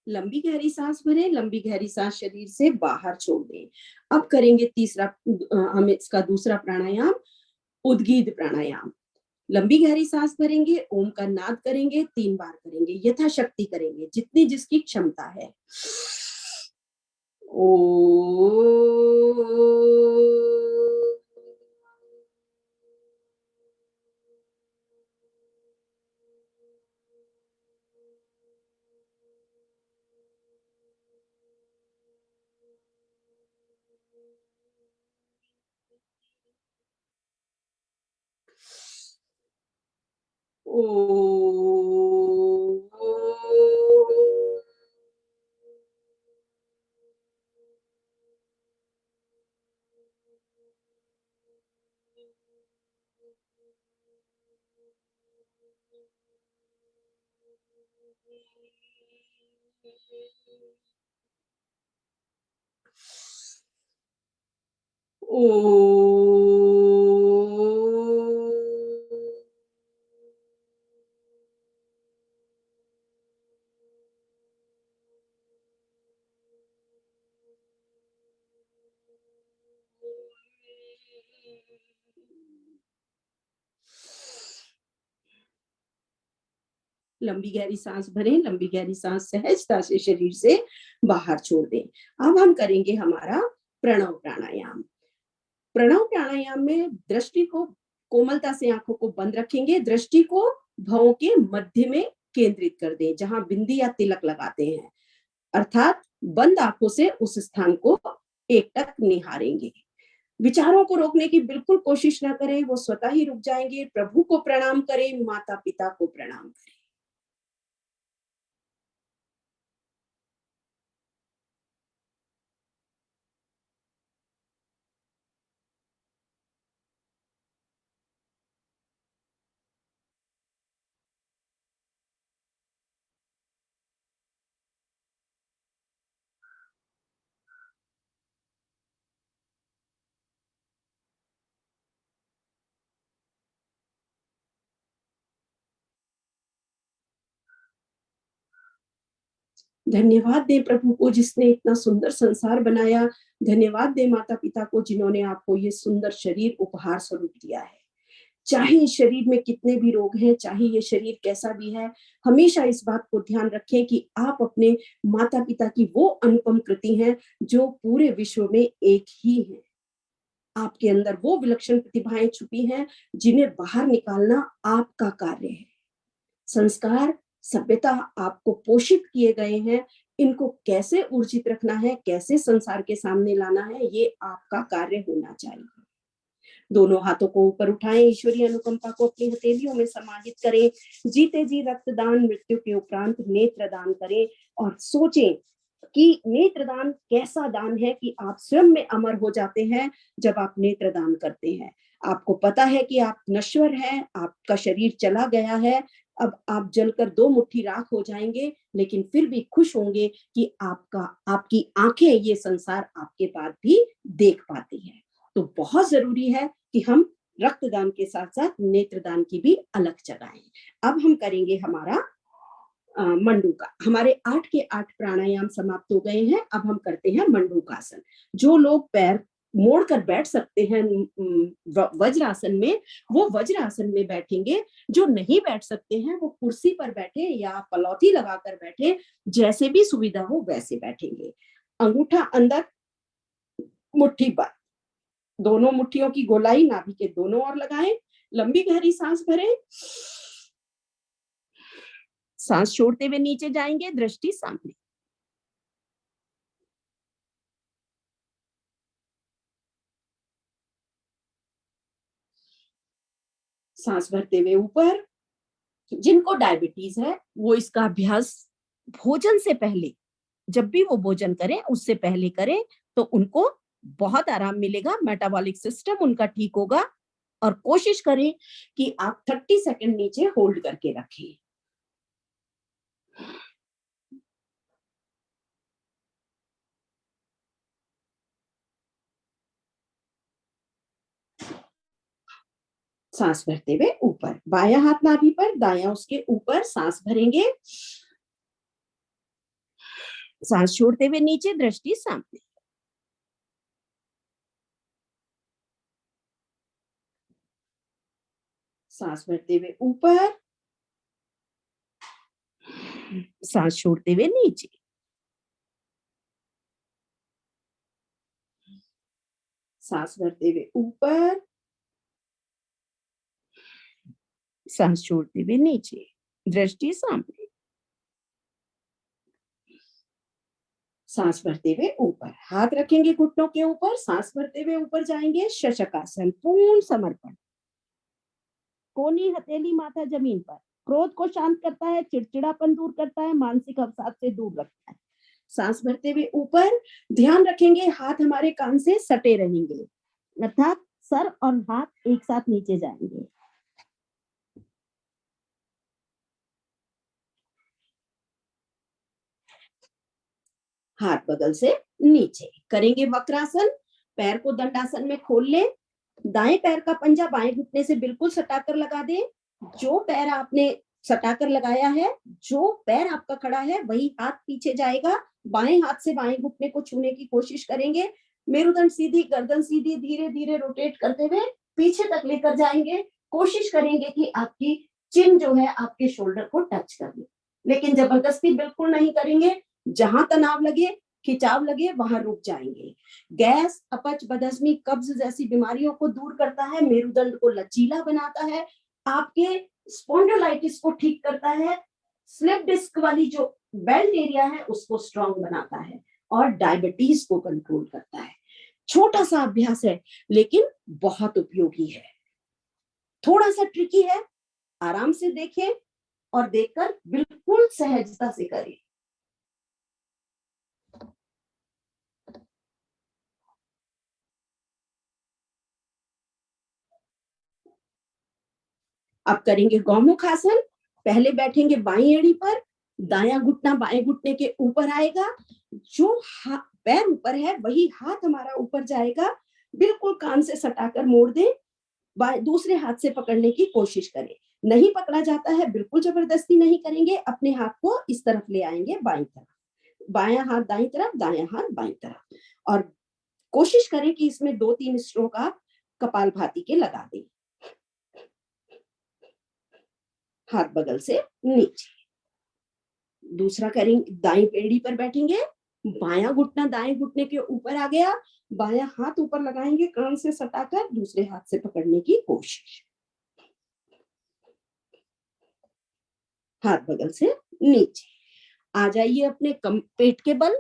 लंबी गहरी सांस भरें, लंबी गहरी सांस शरीर से बाहर छोड़ दें। अब करेंगे तीसरा, हम इसका दूसरा प्राणायाम, उद्गीत प्राणायाम। लंबी गहरी सांस भरेंगे, ओम का नाद करेंगे, 3 बार करेंगे, यथाशक्ति करेंगे, जितनी जिसकी क्षमता है। ओ लंबी गहरी सांस भरें, लंबी गहरी सांस सहजता से शरीर से बाहर छोड़ दें। अब हम करेंगे हमारा प्रणव प्राणायाम। प्रणव प्राणायाम में दृष्टि को कोमलता से, आंखों को बंद रखेंगे, दृष्टि को भवों के मध्य में केंद्रित कर दें जहां बिंदी या तिलक लगाते हैं, अर्थात बंद आंखों से उस स्थान को एकटक निहारेंगे। विचारों को रोकने की बिल्कुल कोशिश ना करें, वो स्वतः ही रुक जाएंगे। प्रभु को प्रणाम करें, माता पिता को प्रणाम करें। धन्यवाद दें प्रभु को जिसने इतना सुंदर संसार बनाया। धन्यवाद दें माता पिता को जिन्होंने आपको ये सुंदर शरीर उपहार स्वरूप दिया है। चाहे इस शरीर में कितने भी रोग हैं, चाहे ये शरीर कैसा भी है, हमेशा इस बात को ध्यान रखें कि आप अपने माता पिता की वो अनुपम कृति हैं जो पूरे विश्व में एक ही है। आपके अंदर वो विलक्षण प्रतिभाएं छुपी हैं जिन्हें बाहर निकालना आपका कार्य है। संस्कार, सभ्यता आपको पोषित किए गए हैं, इनको कैसे ऊर्जित रखना है, कैसे संसार के सामने लाना है, ये आपका कार्य होना चाहिए। दोनों हाथों को ऊपर उठाएं, ईश्वरीय अनुकंपा को अपनी हथेलियों में समाहित करें। जीते जी रक्तदान, मृत्यु के उपरांत नेत्रदान करें और सोचें कि नेत्रदान कैसा दान है कि आप स्वयं में अमर हो जाते हैं जब आप नेत्रदान करते हैं। आपको पता है कि आप नश्वर हैं, आपका शरीर चला गया है, अब आप जलकर 2 मुट्ठी राख हो जाएंगे, लेकिन फिर भी खुश होंगे कि आपकी आंखें ये संसार आपके बाद भी देख पाती है। तो बहुत जरूरी है कि हम रक्तदान के साथ साथ नेत्रदान की भी अलग जगाएं। अब हम करेंगे हमारा मंडूका। हमारे 8 के 8 प्राणायाम समाप्त हो गए हैं। अब हम करते हैं मंडूकासन। जो लोग पैर मोड़कर बैठ सकते हैं वज्रासन में, वो वज्रासन में बैठेंगे। जो नहीं बैठ सकते हैं वो कुर्सी पर बैठे या पलौती लगाकर बैठे, जैसे भी सुविधा हो वैसे बैठेंगे। अंगूठा अंदर, मुट्ठी बाहर, दोनों मुट्ठियों की गोलाई नाभि के दोनों ओर लगाएं। लंबी गहरी सांस भरें, सांस छोड़ते हुए नीचे जाएंगे, दृष्टि सामने। सांस भरते हुए ऊपर। जिनको डायबिटीज है वो इसका अभ्यास भोजन से पहले, जब भी वो भोजन करें उससे पहले करें तो उनको बहुत आराम मिलेगा, मेटाबॉलिक सिस्टम उनका ठीक होगा। और कोशिश करें कि आप 30 सेकंड नीचे होल्ड करके रखें। सांस भरते हुए ऊपर, बायां हाथ नाभि पर, दायां उसके ऊपर। सांस भरेंगे, सांस छोड़ते हुए नीचे, दृष्टि सामने। सांस भरते हुए ऊपर, सांस छोड़ते हुए नीचे। सांस भरते हुए ऊपर, सांस छोड़ते हुए नीचे, दृष्टि सामने। सांस भरते हुए ऊपर, हाथ रखेंगे घुटनों के ऊपर। सांस भरते हुए ऊपर जाएंगे, शशकासन, पूर्ण समर्पण। कोनी हथेली माथा जमीन पर। क्रोध को शांत करता है, चिड़चिड़ापन दूर करता है, मानसिक अवसाद से दूर रखता है। सांस भरते हुए ऊपर, ध्यान रखेंगे हाथ हमारे कान से सटे रहेंगे, अर्थात सर और हाथ एक साथ नीचे जाएंगे। हाथ बगल से नीचे करेंगे। वक्रासन, पैर को दंडासन में खोल लें। दाएं पैर का पंजा बाएं घुटने से बिल्कुल सटाकर लगा दें। जो पैर आपने सटाकर लगाया है, जो पैर आपका खड़ा है, वही हाथ पीछे जाएगा। बाएं हाथ से बाएं घुटने को छूने की कोशिश करेंगे। मेरुदंड सीधी, गर्दन सीधी, धीरे धीरे रोटेट करते हुए पीछे तक लेकर जाएंगे। कोशिश करेंगे कि आपकी चिन जो है आपके शोल्डर को टच कर ले, लेकिन जबरदस्ती बिल्कुल नहीं करेंगे। जहां तनाव लगे, खिंचाव लगे, वहां रुक जाएंगे। गैस, अपच, बदहजमी, कब्ज जैसी बीमारियों को दूर करता है, मेरुदंड को लचीला बनाता है, आपके स्पॉन्डिलाइटिस को ठीक करता है, स्लिप डिस्क वाली जो बेल्ट एरिया है उसको स्ट्रांग बनाता है और डायबिटीज को कंट्रोल करता है। छोटा सा अभ्यास है लेकिन बहुत उपयोगी है। थोड़ा सा ट्रिकी है, आराम से देखें और देखकर बिल्कुल सहजता से करें। अब करेंगे गौमुख आसन। पहले बैठेंगे बाईं एड़ी पर, दायां घुटना बाएं घुटने के ऊपर आएगा, जो पैर ऊपर है वही हाथ हमारा ऊपर जाएगा। बिल्कुल कान से सटाकर मोड़ दें, दूसरे हाथ से पकड़ने की कोशिश करें। नहीं पकड़ा जाता है बिल्कुल जबरदस्ती नहीं करेंगे, अपने हाथ को इस तरफ ले आएंगे बाईं तरफ, बायां हाथ दाईं तरफ, दायां हाथ बाईं तरफ, और कोशिश करें कि इसमें 2-3 स्ट्रोक आप कपालभाति के लगा दें। हाथ बगल से नीचे। दूसरा करेंगे, दाईं एड़ी पर बैठेंगे, बायां घुटना दाएं घुटने के ऊपर आ गया, बायां हाथ ऊपर लगाएंगे कान से सटाकर, दूसरे हाथ से पकड़ने की कोशिश। हाथ बगल से नीचे आ जाइए अपने पेट के बल।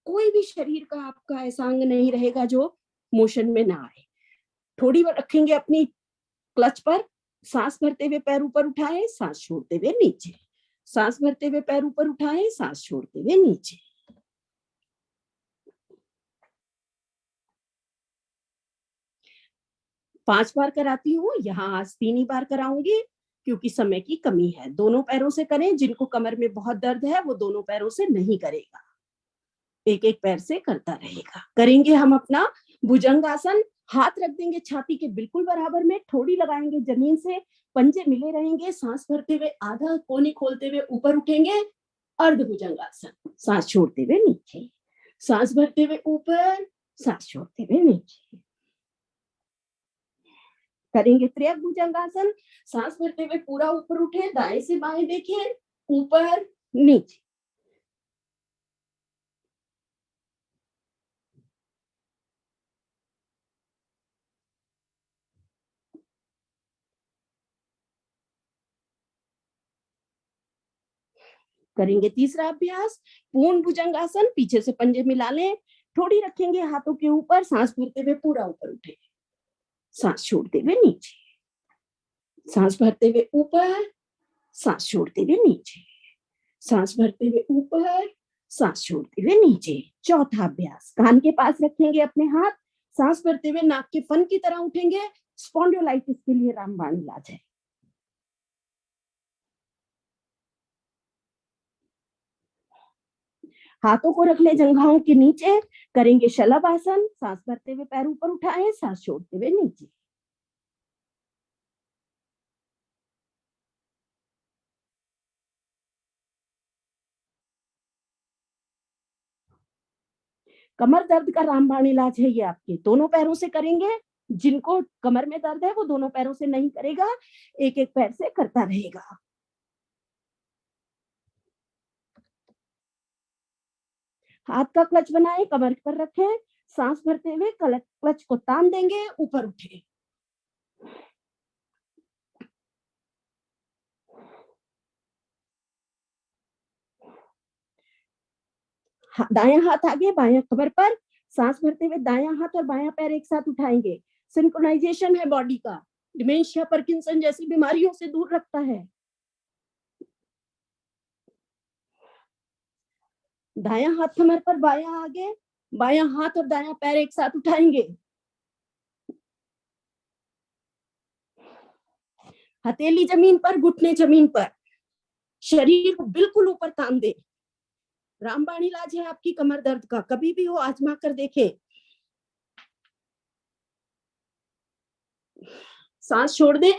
कोई भी शरीर का आपका ऐसा अंग नहीं रहेगा जो मोशन में ना आए। थोड़ी बार रखेंगे अपनी क्लच पर, सांस भरते हुए पैर ऊपर उठाएं, सांस छोड़ते हुए नीचे, सांस भरते हुए पैर ऊपर उठाएं, सांस छोड़ते हुए नीचे। पांच बार कराती हूँ, यहाँ आज 3 ही बार कराऊंगी क्योंकि समय की कमी है। दोनों पैरों से करें, जिनको कमर में बहुत दर्द है वो दोनों पैरों से नहीं करेगा, एक एक पैर से करता रहेगा। करेंगे हम अपना भुजंगासन। हाथ रख देंगे छाती के बिल्कुल बराबर में, ठोड़ी लगाएंगे जमीन से, पंजे मिले रहेंगे, सांस भरते हुए आधा कोहनी खोलते हुए ऊपर उठेंगे, अर्ध भुजंगासन। सांस छोड़ते हुए नीचे, सांस भरते हुए ऊपर, सांस छोड़ते हुए नीचे। करेंगे त्रियक भुजंगासन। सांस भरते हुए पूरा ऊपर उठे, दाएं से बाएं देखें, ऊपर नीचे। करेंगे तीसरा अभ्यास, पूर्ण भुजंगासन। पीछे से पंजे मिला लें, ठोड़ी रखेंगे हाथों के ऊपर, सांस भरते हुए पूरा ऊपर उठे, सांस छोड़ते हुए नीचे, सांस भरते हुए ऊपर, सांस छोड़ते हुए नीचे, सांस भरते हुए ऊपर, सांस छोड़ते हुए नीचे। चौथा अभ्यास, कान के पास रखेंगे अपने हाथ, सांस भरते हुए नाक के फन की तरह उठेंगे। स्पॉन्डिलोलाइटिस के लिए रामबाण इलाज है। हाथों को रख ले जंघाओं के नीचे। करेंगे शलभ आसन। सांस भरते हुए पैर ऊपर उठाएं, सांस छोड़ते हुए नीचे। कमर दर्द का रामबाण इलाज है ये आपके। दोनों पैरों से करेंगे, जिनको कमर में दर्द है वो दोनों पैरों से नहीं करेगा, एक एक पैर से करता रहेगा। हाथ का क्लच बनाएं, कमर पर रखें, सांस भरते हुए क्लच को तान देंगे, ऊपर उठे। दायां हाथ आगे, बायां कमर पर, सांस भरते हुए दायां हाथ और बायां पैर एक साथ उठाएंगे। सिंक्रोनाइजेशन है बॉडी का, डिमेंशिया पार्किंसन जैसी बीमारियों से दूर रखता है। दायां हाथ कमर पर, बायां आगे, बायां हाथ और दायां पैर एक साथ उठाएंगे। हथेली जमीन पर, घुटने जमीन पर, शरीर को बिल्कुल ऊपर तान दे। रामबाण इलाज है आपकी कमर दर्द का, कभी भी हो आजमा कर देखें। सांस छोड़ दें,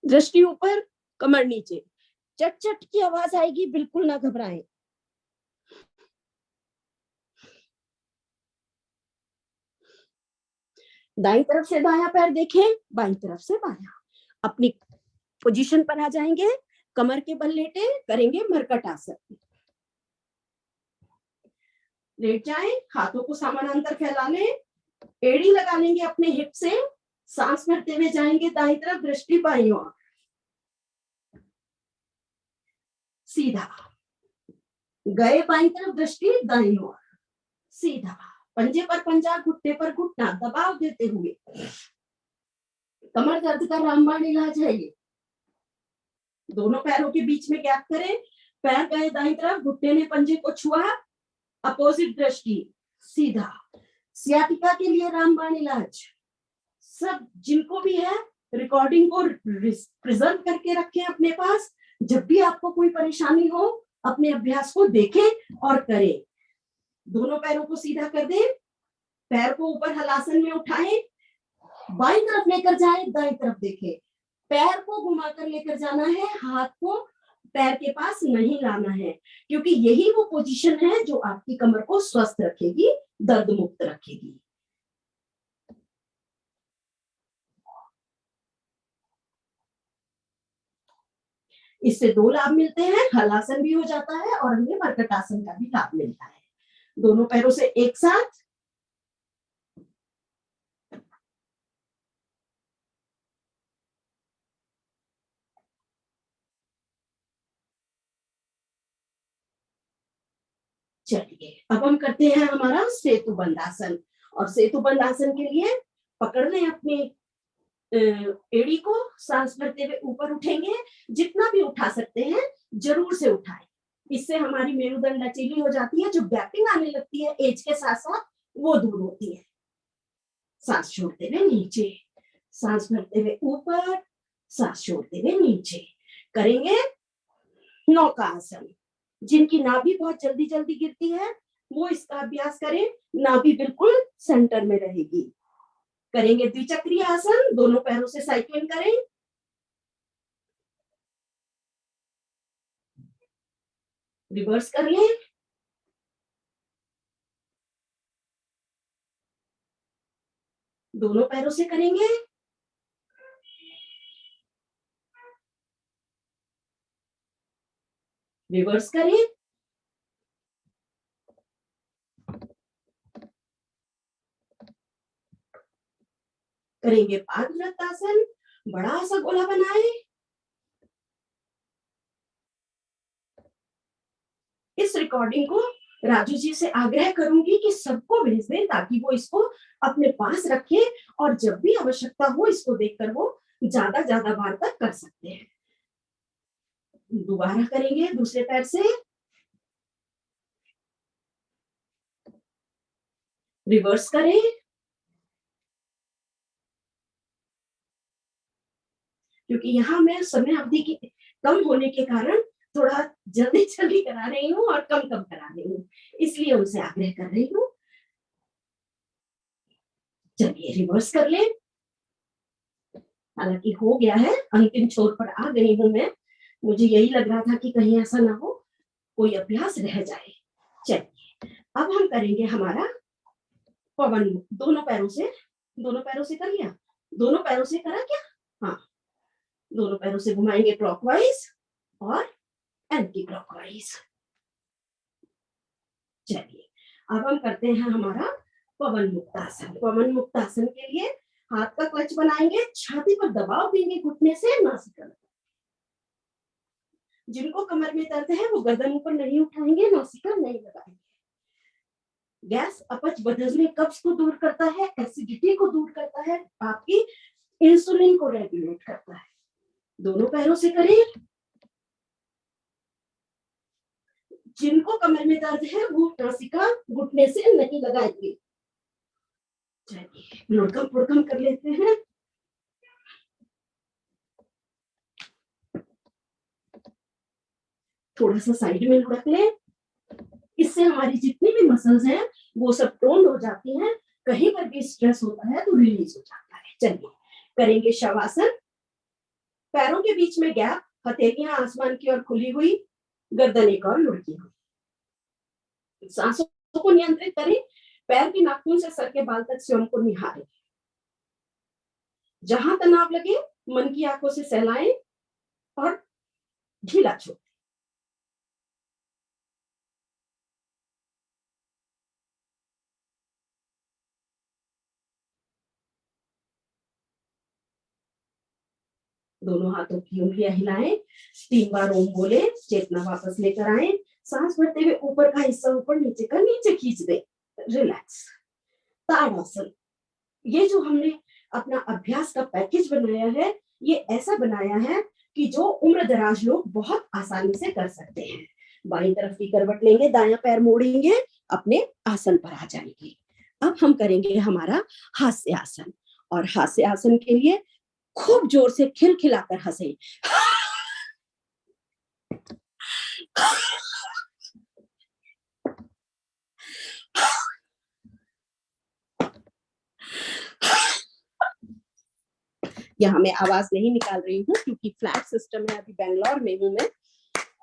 दृष्टि ऊपर, कमर नीचे। चट चट की आवाज आएगी, बिल्कुल ना घबराएं। दाईं तरफ से दायां पैर देखें, बाईं तरफ से बायां। अपनी पोजीशन पर आ जाएंगे, कमर के बल लेटे, करेंगे मरकट आसन। लेट जाएं, हाथों को समानांतर फैला लें, एड़ी लगा लेंगे अपने हिप से, सांस भरते हुए जाएंगे दाईं तरफ, दृष्टि बाईं ओर। सीधा, गए बाईं तरफ दृष्टि दाईं ओर, सीधा, पंजे पर पंजा, घुटने पर घुटना, दबाव देते हुए। कमर दर्द का रामबाण इलाज है ये। दोनों पैरों के बीच में गैप करें, पैर गए दाईं तरफ, घुटने ने पंजे को छुआ, अपोजिट दृष्टि, सीधा। सियाटिका के लिए रामबाण इलाज, सब जिनको भी है रिकॉर्डिंग को प्रिजर्व करके रखें अपने पास। जब भी आपको कोई परेशानी हो अपने अभ्यास को देखें और करें। दोनों पैरों को सीधा कर दें, पैर को ऊपर हलासन में उठाएं, बाईं तरफ लेकर जाएं, दाईं तरफ देखें। पैर को घुमाकर लेकर जाना है, हाथ को पैर के पास नहीं लाना है, क्योंकि यही वो पोजीशन है जो आपकी कमर को स्वस्थ रखेगी, दर्द मुक्त रखेगी। इससे दो लाभ मिलते हैं, हलासन भी हो जाता है और हमें मर्कटासन का भी लाभ मिलता है। दोनों पैरों से एक साथ चलिए, अब हम करते हैं हमारा सेतु बंधासन। और सेतु बंधासन के लिए पकड़ लें अपनी एड़ी को, सांस भरते हुए ऊपर उठेंगे, जितना भी उठा सकते हैं जरूर से उठाएं। इससे हमारी मेरुदंड लचीली हो जाती है, जो गैपिंग आने लगती है एज के साथ साथ वो दूर होती है। सांस छोड़ते हुए नीचे, सांस भरते हुए ऊपर, सांस छोड़ते हुए नीचे। करेंगे नौका आसन। जिनकी नाभि बहुत जल्दी जल्दी गिरती है वो इसका अभ्यास करें, नाभि बिल्कुल सेंटर में रहेगी। करेंगे द्विचक्रीय आसन, दोनों पैरों से साइक्लिंग करें। रिवर्स कर लें, दोनों पैरों से करेंगे। रिवर्स करें, करेंगे पादवृत्तासन, बड़ा सा गोला बनाए। इस रिकॉर्डिंग को राजू जी से आग्रह करूंगी कि सबको भेज दें, ताकि वो इसको अपने पास रखें और जब भी आवश्यकता हो इसको देखकर वो ज्यादा बार तक कर सकते हैं। दोबारा करेंगे दूसरे पैर से, रिवर्स करें, क्योंकि यहाँ मैं समय अवधि की कम होने के कारण थोड़ा जल्दी जल्दी करा रही हूँ और कम कम करा रही हूँ, इसलिए उनसे आग्रह कर रही हूँ। चलिए रिवर्स कर ले। हालांकि हो गया है, अंतिम छोर पर आ गई हूं मैं। मुझे यही लग रहा था कि कहीं ऐसा ना हो कोई अभ्यास रह जाए। चलिए अब हम करेंगे हमारा पवन, दोनों पैरों से कर लिया, दोनों पैरों से करा क्या? हाँ, दोनों पैरों से घुमाएंगे क्लॉकवाइज और एंटी क्लॉकवाइज। चलिए अब हम करते हैं हमारा पवन मुक्तासन। पवन मुक्तासन के लिए हाथ का क्लच बनाएंगे, छाती पर दबाव देंगे घुटने से नासिका। जिनको कमर में दर्द है वो गर्दन ऊपर नहीं उठाएंगे, नासिका नहीं लगाएंगे। गैस, अपच, बदहजमी, कब्ज को दूर करता है, एसिडिटी को दूर करता है, आपकी इंसुलिन को रेगुलेट करता है। दोनों पैरों से करें। जिनको कमर में दर्द है वो नासिका घुटने से नहीं लगाएंगे। चलिए लुढ़कम पुढ़कम कर लेते हैं। थोड़ा सा साइड में लुढ़क लें, इससे हमारी जितनी भी मसल्स हैं वो सब टोन हो जाती हैं, कहीं पर भी स्ट्रेस होता है तो रिलीज हो जाता है। चलिए करेंगे शवासन। पैरों के बीच में गैप, हथेलियां आसमान की ओर खुली हुई, गर्दन एक और लुढ़की हुई। सांसों को नियंत्रित करें, पैर की नाखून से सर के बाल तक स्वयं को निहारें। जहां तनाव लगे मन की आंखों से सहलाएं और ढीला छोड़। दोनों हाथों की उंगलियां हिलाएं, 3 बार ओम बोले, चेतना वापस लेकर आए, सांस भरते हुए ऊपर का हिस्सा ऊपर नीचे का नीचे खींच दे, रिलैक्स। ताड़ासन, ये जो हमने अपना अभ्यास का पैकेज बनाया है, ये ऐसा बनाया है कि जो उम्र दराज लोग बहुत आसानी से कर सकते हैं। बाईं तरफ की करवट लेंगे, दायां पैर मोड़ेंगे, अपने आसन पर आ जाएंगे। अब हम करेंगे हमारा हास्य आसन, और हास्य आसन के लिए खूब जोर से खिलखिलाकर हंसे। यहाँ मैं आवाज नहीं निकाल रही हूँ क्योंकि फ्लैट सिस्टम है, अभी बेंगलोर में हूँ मैं,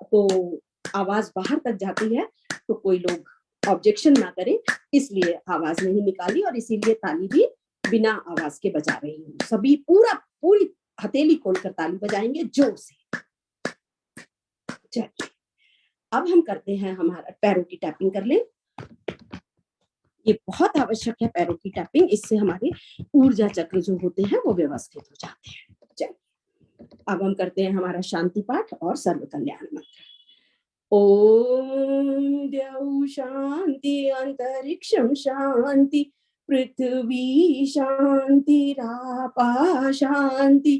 तो आवाज बाहर तक जाती है, तो कोई लोग ऑब्जेक्शन ना करें, इसलिए आवाज नहीं निकाली, और इसीलिए ताली भी बिना आवाज के बजा रही हूँ। सभी पूरी हथेली खोलकर ताली बजाएंगे जोर से। चलिए, अब हम करते हैं हमारा पैरों की टैपिंग कर लें। ये बहुत आवश्यक है पैरों की टैपिंग, इससे हमारे ऊर्जा चक्र जो होते हैं वो व्यवस्थित हो जाते हैं। चलिए, अब हम करते हैं हमारा शांति पाठ और सर्व कल्याण मंत्र। ओम द्यौ शांति अंतरिक्षं शांति पृथ्वी शांति रापा शांति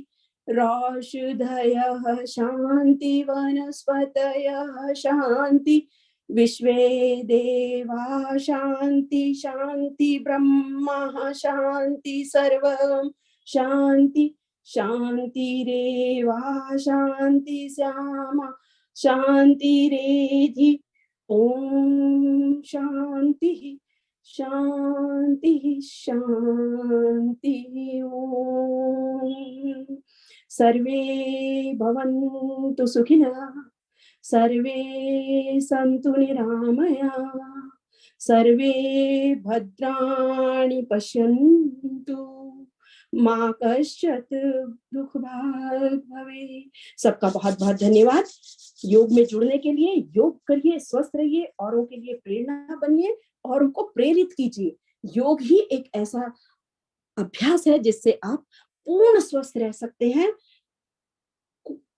रौषधयः शांति वनस्पतयः शांति विश्वे देवा शांति शांति ब्रह्मा शांति सर्वं शांति शांतिरेवा शांति श्यामा शांतिरेधि। ओम शांति शांति शांति। ओम सर्वे भवन्तु सुखिनः, सर्वे सन्तु निरामया, सर्वे भद्राणि पश्यन्तु, माँ कश्चित् दुख भाग भवे। सबका बहुत बहुत धन्यवाद योग में जुड़ने के लिए। योग करिए, स्वस्थ रहिए, औरों के लिए प्रेरणा बनिए और उनको प्रेरित कीजिए। योग ही एक ऐसा अभ्यास है जिससे आप पूर्ण स्वस्थ रह सकते हैं।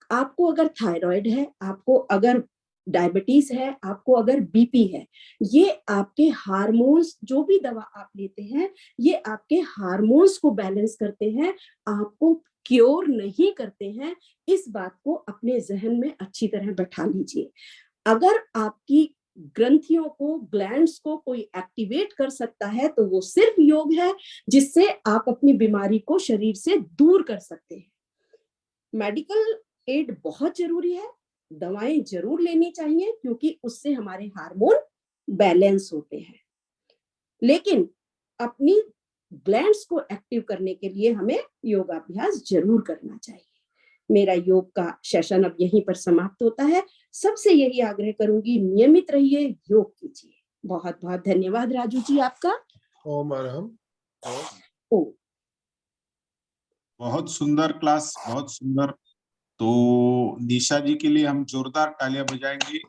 आपको अगर थायराइड है, आपको अगर डायबिटीज है, आपको अगर बीपी है, ये आपके हार्मोन्स, जो भी दवा आप लेते हैं, ये आपके हार्मोन्स को बैलेंस करते हैं, आपको क्योर नहीं करते हैं। इस बात को अपने जहन में अच्छी तरह बैठा लीजिए। अगर आपकी ग्रंथियों को, ग्लैंड्स को कोई एक्टिवेट कर सकता है तो वो सिर्फ योग है, जिससे आप अपनी बीमारी को शरीर से दूर कर सकते हैं। मेडिकल एड बहुत जरूरी है, दवाएं जरूर लेनी चाहिए क्योंकि उससे हमारे हार्मोन बैलेंस होते हैं, लेकिन अपनी ग्लैंड्स को एक्टिव करने के लिए हमें योगाभ्यास जरूर करना चाहिए। मेरा योग का सेशन अब यहीं पर समाप्त होता है। सबसे यही आग्रह करूंगी, नियमित रहिए, योग कीजिए। बहुत बहुत धन्यवाद राजू जी आपका। ओम अरहम। ओ बहुत सुंदर क्लास, बहुत सुंदर। तो निशा जी के लिए हम जोरदार तालियां बजाएंगे।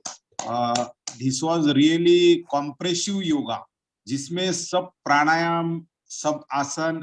This was really compressive yoga, जिसमें सब प्राणायाम, सब आसन,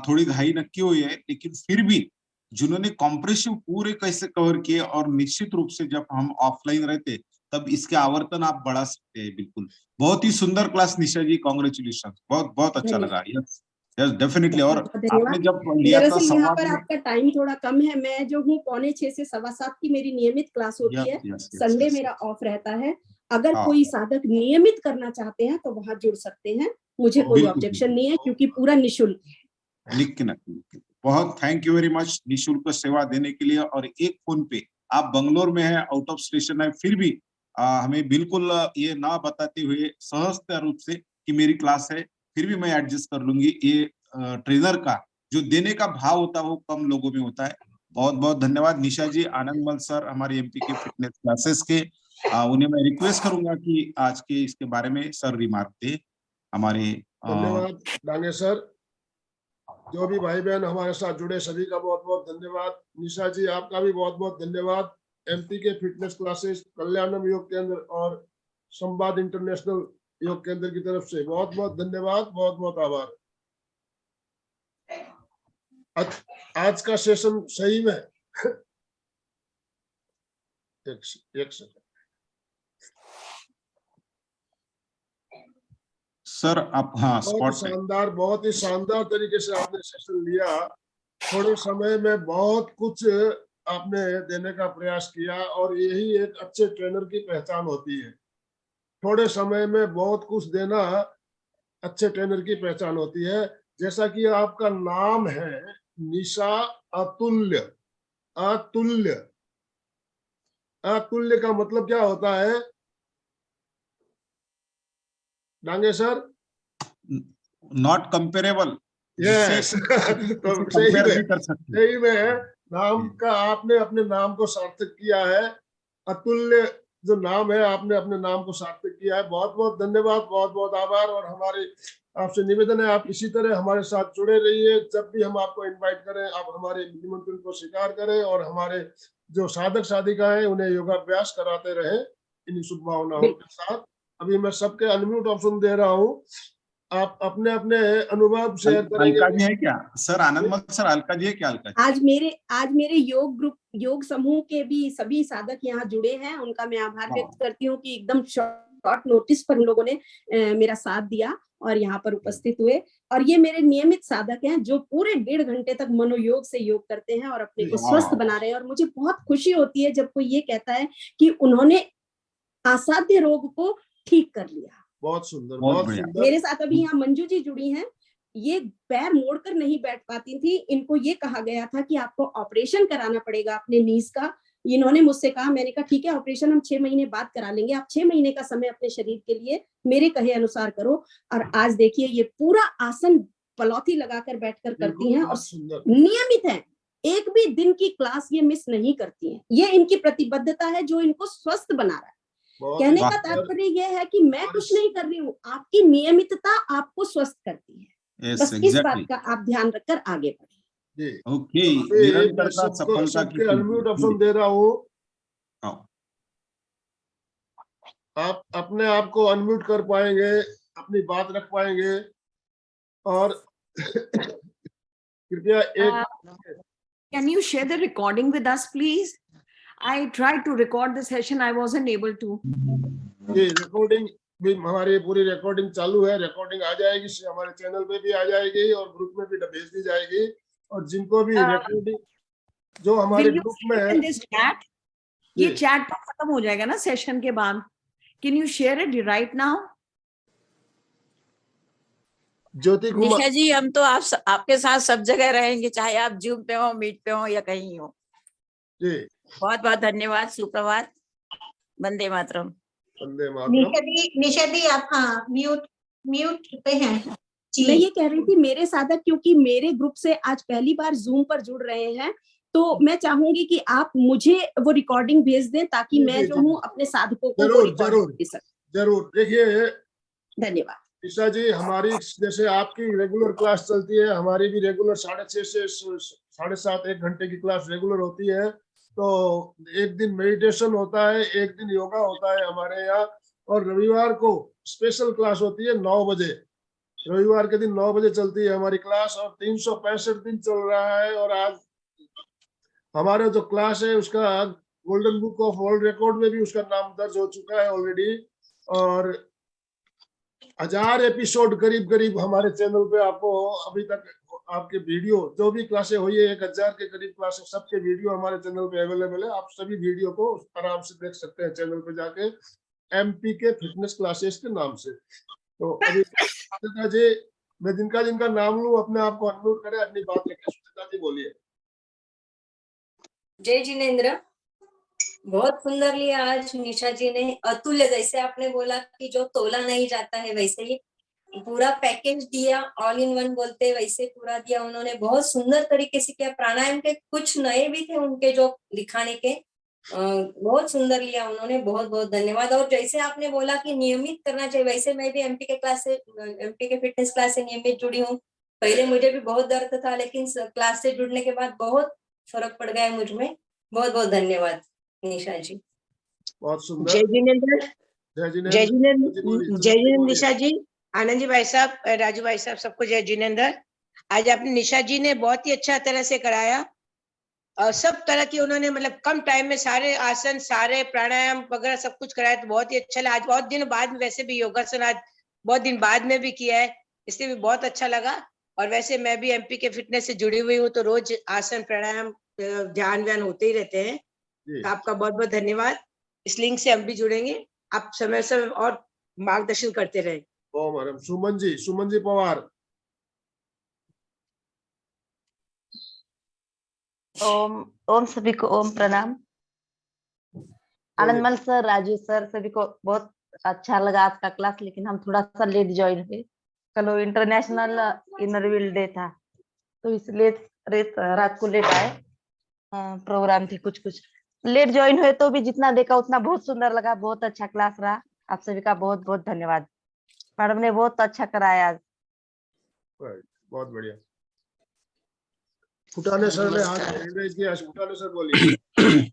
थोड़ी घाई नक्की हुई है, लेकिन फिर भी जिन्होंने कॉम्प्रेसिव पूरे कैसे कवर किए, और निश्चित रूप से जब हम ऑफलाइन रहते तब इसके आवर्तन आप बढ़ा सकते हैं। बिल्कुल, बहुत ही सुंदर क्लास निशा जी, कॉन्ग्रेचुलेशन, बहुत बहुत अच्छा लगा। Yes yes, definitely. और आपने जब लिया था दरअसल यहाँ संवाद पर में, आपका टाइम थोड़ा कम है। मैं जो हूँ 6:45 से 7:15 की मेरी नियमित क्लास होती है। संडे मेरा ऑफ रहता है। अगर कोई साधक नियमित करना चाहते हैं तो वहां जुड़ सकते हैं, मुझे कोई ऑब्जेक्शन नहीं है क्योंकि पूरा निःशुल्क है। लेकिन बहुत थैंक यू वेरी मच निःशुल्क सेवा देने के लिए। और एक फोन पे आप बंगलोर में है, आउट ऑफ स्टेशन है, फिर भी हमें बिल्कुल ये ना बताते हुए सहजता रूप से कि मेरी क्लास है, फिर भी मैं एडजस्ट कर लूंगी। ये ट्रेनर का जो देने का भाव होता है वो कम लोगों में होता है। बहुत बहुत धन्यवाद निशा जी। आनंदमल सर हमारे एमपी के फिटनेस क्लासेस के, उन्हें मैं रिक्वेस्ट करूंगा कि आज के इसके बारे में सर रिमार्क दे हमारे। धन्यवाद डांगे सर। जो भी भाई बहन हमारे साथ जुड़े सभी का बहुत बहुत धन्यवाद। निशा जी आपका भी बहुत बहुत धन्यवाद। एमपी के फिटनेस क्लासेस, कल्याणम योग केंद्र और संवाद इंटरनेशनल योग केंद्र की तरफ से बहुत बहुत धन्यवाद, बहुत बहुत आभार। आज का सेशन सही में एक सेकंड सर आप, हाँ, स्पॉट पे। बहुत ही शानदार तरीके से आपने सेशन लिया। थोड़े समय में बहुत कुछ आपने देने का प्रयास किया और यही एक अच्छे ट्रेनर की पहचान होती है। थोड़े समय में बहुत कुछ देना अच्छे ट्रेनर की पहचान होती है। जैसा कि आपका नाम है निशा अतुल्य। अतुल्य, अतुल्य का मतलब क्या होता है Dange sir? Not comparable, yes. तो कंपेयर भी कर सकते हैं। सही में नाम का आपने अपने नाम को सार्थक किया है। अतुल्य जो नाम है, आपने अपने नाम को सार्थक किया है। बहुत बहुत धन्यवाद, बहुत बहुत आभार। और हमारे आपसे निवेदन है, आप इसी तरह हमारे साथ जुड़े रहिए। जब भी हम आपको इनवाइट करें, आप हमारे निमंत्रण को स्वीकार करें और हमारे जो साधक साधिका है उन्हें योगाभ्यास कराते रहे इन्हीं शुभ भावनाओं के साथ। अभी मैं सबके अनम्यूट ऑप्शन दे रहा हूँ, आप अपने अपने अनुभव शेयर करेंगे। अलका जी है क्या सर? आनंद सर, अलका जी है क्या? अलका जी आज मेरे योग ग्रुप, योग समूह के भी सभी साधक यहाँ जुड़े हैं, उनका मैं आभार व्यक्त करती हूँ कि एकदम शॉर्ट नोटिस पर उन लोगों ने मेरा साथ दिया और यहाँ पर उपस्थित हुए। और ये मेरे नियमित साधक हैं जो पूरे 1.5 घंटे तक मनोयोग से योग करते हैं और अपने को स्वस्थ बना रहे हैं। और मुझे बहुत खुशी होती है जब कोई ये कहता है कि उन्होंने असाध्य रोग को ठीक कर लिया। बहुत सुंदर, बहुत बहुत सुंदर। मेरे साथ अभी यहाँ मंजू जी जुड़ी हैं। ये पैर मोड़कर नहीं बैठ पाती थी, इनको ये कहा गया था कि आपको ऑपरेशन कराना पड़ेगा अपने नीज का। इन्होंने मुझसे कहा, मैंने कहा ठीक है, ऑपरेशन हम 6 महीने बाद करा लेंगे, आप 6 महीने का समय अपने शरीर के लिए मेरे कहे अनुसार करो। और आज देखिए ये पूरा आसन पलौथी लगाकर बैठकर करती हैं और नियमित है। एक भी दिन की क्लास ये मिस नहीं करती हैं। ये इनकी प्रतिबद्धता है जो इनको स्वस्थ बना रहा है। कहने का तात्पर्य यह है कि मैं कुछ नहीं कर रही हूँ, आपकी नियमितता आपको स्वस्थ करती है। बस इस बात का आप ध्यान रखकर आगे बढ़े। ओके, निरंतरता सफलता की अनम्यूट ऑप्शन दे रहा हूँ, आप अपने आप को अनम्यूट कर पाएंगे, अपनी बात रख पाएंगे। और कृपया can you share the recording with us please? I tried to record the session, I wasn't able to. ये रिकॉर्डिंग भी, हमारी पूरी रिकॉर्डिंग चालू है। रिकॉर्डिंग आ जाएगी, हमारे चैनल पे भी आ जाएगी और ग्रुप में भी भेज दी जाएगी। और जिनको भी रिकॉर्डिंग जो हमारे ग्रुप में है, ये चैट तो खत्म हो जाएगा ना सेशन के बाद। Can you share it right now? Jyoti Kumar निशा जी, हम तो आपके साथ सब जगह रहेंगे, चाहे आप जूम पे हो, मीट पे हो या कहीं हो जी। बहुत बहुत धन्यवाद। सुप्रभात, वंदे मातरम। वंदे मातरम। निशा दी आप हाँ म्यूट पे हैं। मैं ये कह रही थी, मेरे साधक क्योंकि मेरे ग्रुप से आज पहली बार जूम पर जुड़ रहे हैं, तो मैं चाहूंगी कि आप मुझे वो रिकॉर्डिंग भेज दें ताकि मैं जो हूँ अपने साधकों को जरूर। देखिए, धन्यवाद निशा जी, हमारी जैसे आपकी रेगुलर क्लास चलती है, हमारी भी रेगुलर 6:30 से 7:30 1 घंटे की क्लास रेगुलर होती है। तो एक दिन मेडिटेशन होता है, एक दिन योगा होता है हमारे यहाँ। और रविवार को स्पेशल क्लास होती है 9 बजे। रविवार के दिन 9 बजे चलती है हमारी क्लास और 365 दिन चल रहा है। और आज हमारा जो क्लास है उसका golden book of world record में भी उसका नाम दर्ज हो चुका है ऑलरेडी। और 1000 एपिसोड करीब हमारे चैनल पे आपको अभी तक आपके वीडियो जो भी क्लासें हुई है 1000 के करीब क्लासें, सबके वीडियो हमारे चैनल पे अवेलेबल है। आप सभी वीडियो को आराम से देख सकते हैं चैनल पे जाके, एमपी के फिटनेस क्लासेस के नाम से। तो अभी सुचिता जी, मैं जिनका नाम लूं अपने आप को अनम्यूट करें, अपनी बात रखें। सुचिता जी बोलिए। जय जिनेंद्र, बहुत सुंदर लिया आज निशा जी ने। अतुल्य, जैसे आपने बोला कि जो तोला नहीं जाता है, वैसे ही पूरा पैकेज दिया, ऑल इन वन बोलते वैसे पूरा दिया उन्होंने। बहुत सुंदर तरीके से किया। प्राणायाम के कुछ नए भी थे उनके जो दिखाने के, बहुत सुंदर लिया उन्होंने। बहुत बहुत धन्यवाद। और जैसे आपने बोला कि नियमित करना चाहिए, वैसे मैं भी एमपी के फिटनेस क्लास से नियमित जुड़ी हूँ। पहले मुझे भी बहुत दर्द था, लेकिन क्लास से जुड़ने के बाद बहुत फर्क पड़ गया है मुझ में। बहुत बहुत धन्यवाद निशा जी। बहुत सुंदर। जय जिनेंद्र निशा जी, आनंद जी भाई साहब, राजू भाई साहब, सबको जय जिनेंद्र। आज आपने निशा जी ने बहुत ही अच्छा तरह से कराया। और सब तरह की उन्होंने मतलब कम टाइम में सारे आसन, सारे प्राणायाम वगैरह सब कुछ कराया, तो बहुत ही अच्छा लगा। आज बहुत दिन बाद में, वैसे भी योगासन आज बहुत दिन बाद में भी किया है, इसलिए भी बहुत अच्छा लगा। और वैसे मैं भी एमपी के फिटनेस से जुड़ी हुई हूँ, तो रोज आसन प्राणायाम ध्यान व्यान होते ही रहते हैं। तो आपका बहुत बहुत धन्यवाद। इस लिंक से हम भी जुड़ेंगे, आप समय समय और मार्गदर्शन करते रहे। ओ मैडम। सुमन जी पवार। ओम सभी को ओम प्रणाम। आनंदमल सर, राजू सर, सभी को बहुत अच्छा लगा आज का क्लास, लेकिन हम थोड़ा सा लेट ज्वाइन हुए। कल वो इंटरनेशनल इनर व्हील डे था, तो इसलिए रात को लेट आए। प्रोग्राम थे कुछ लेट ज्वाइन हुए, तो भी जितना देखा उतना बहुत सुंदर लगा। बहुत अच्छा क्लास रहा। आप सभी का बहुत बहुत धन्यवाद। मैडम ने बहुत अच्छा कराया आज। बहुत बढ़िया। फुटाने सर ने हाथ रेज किया। फुटाने सर बोलिए।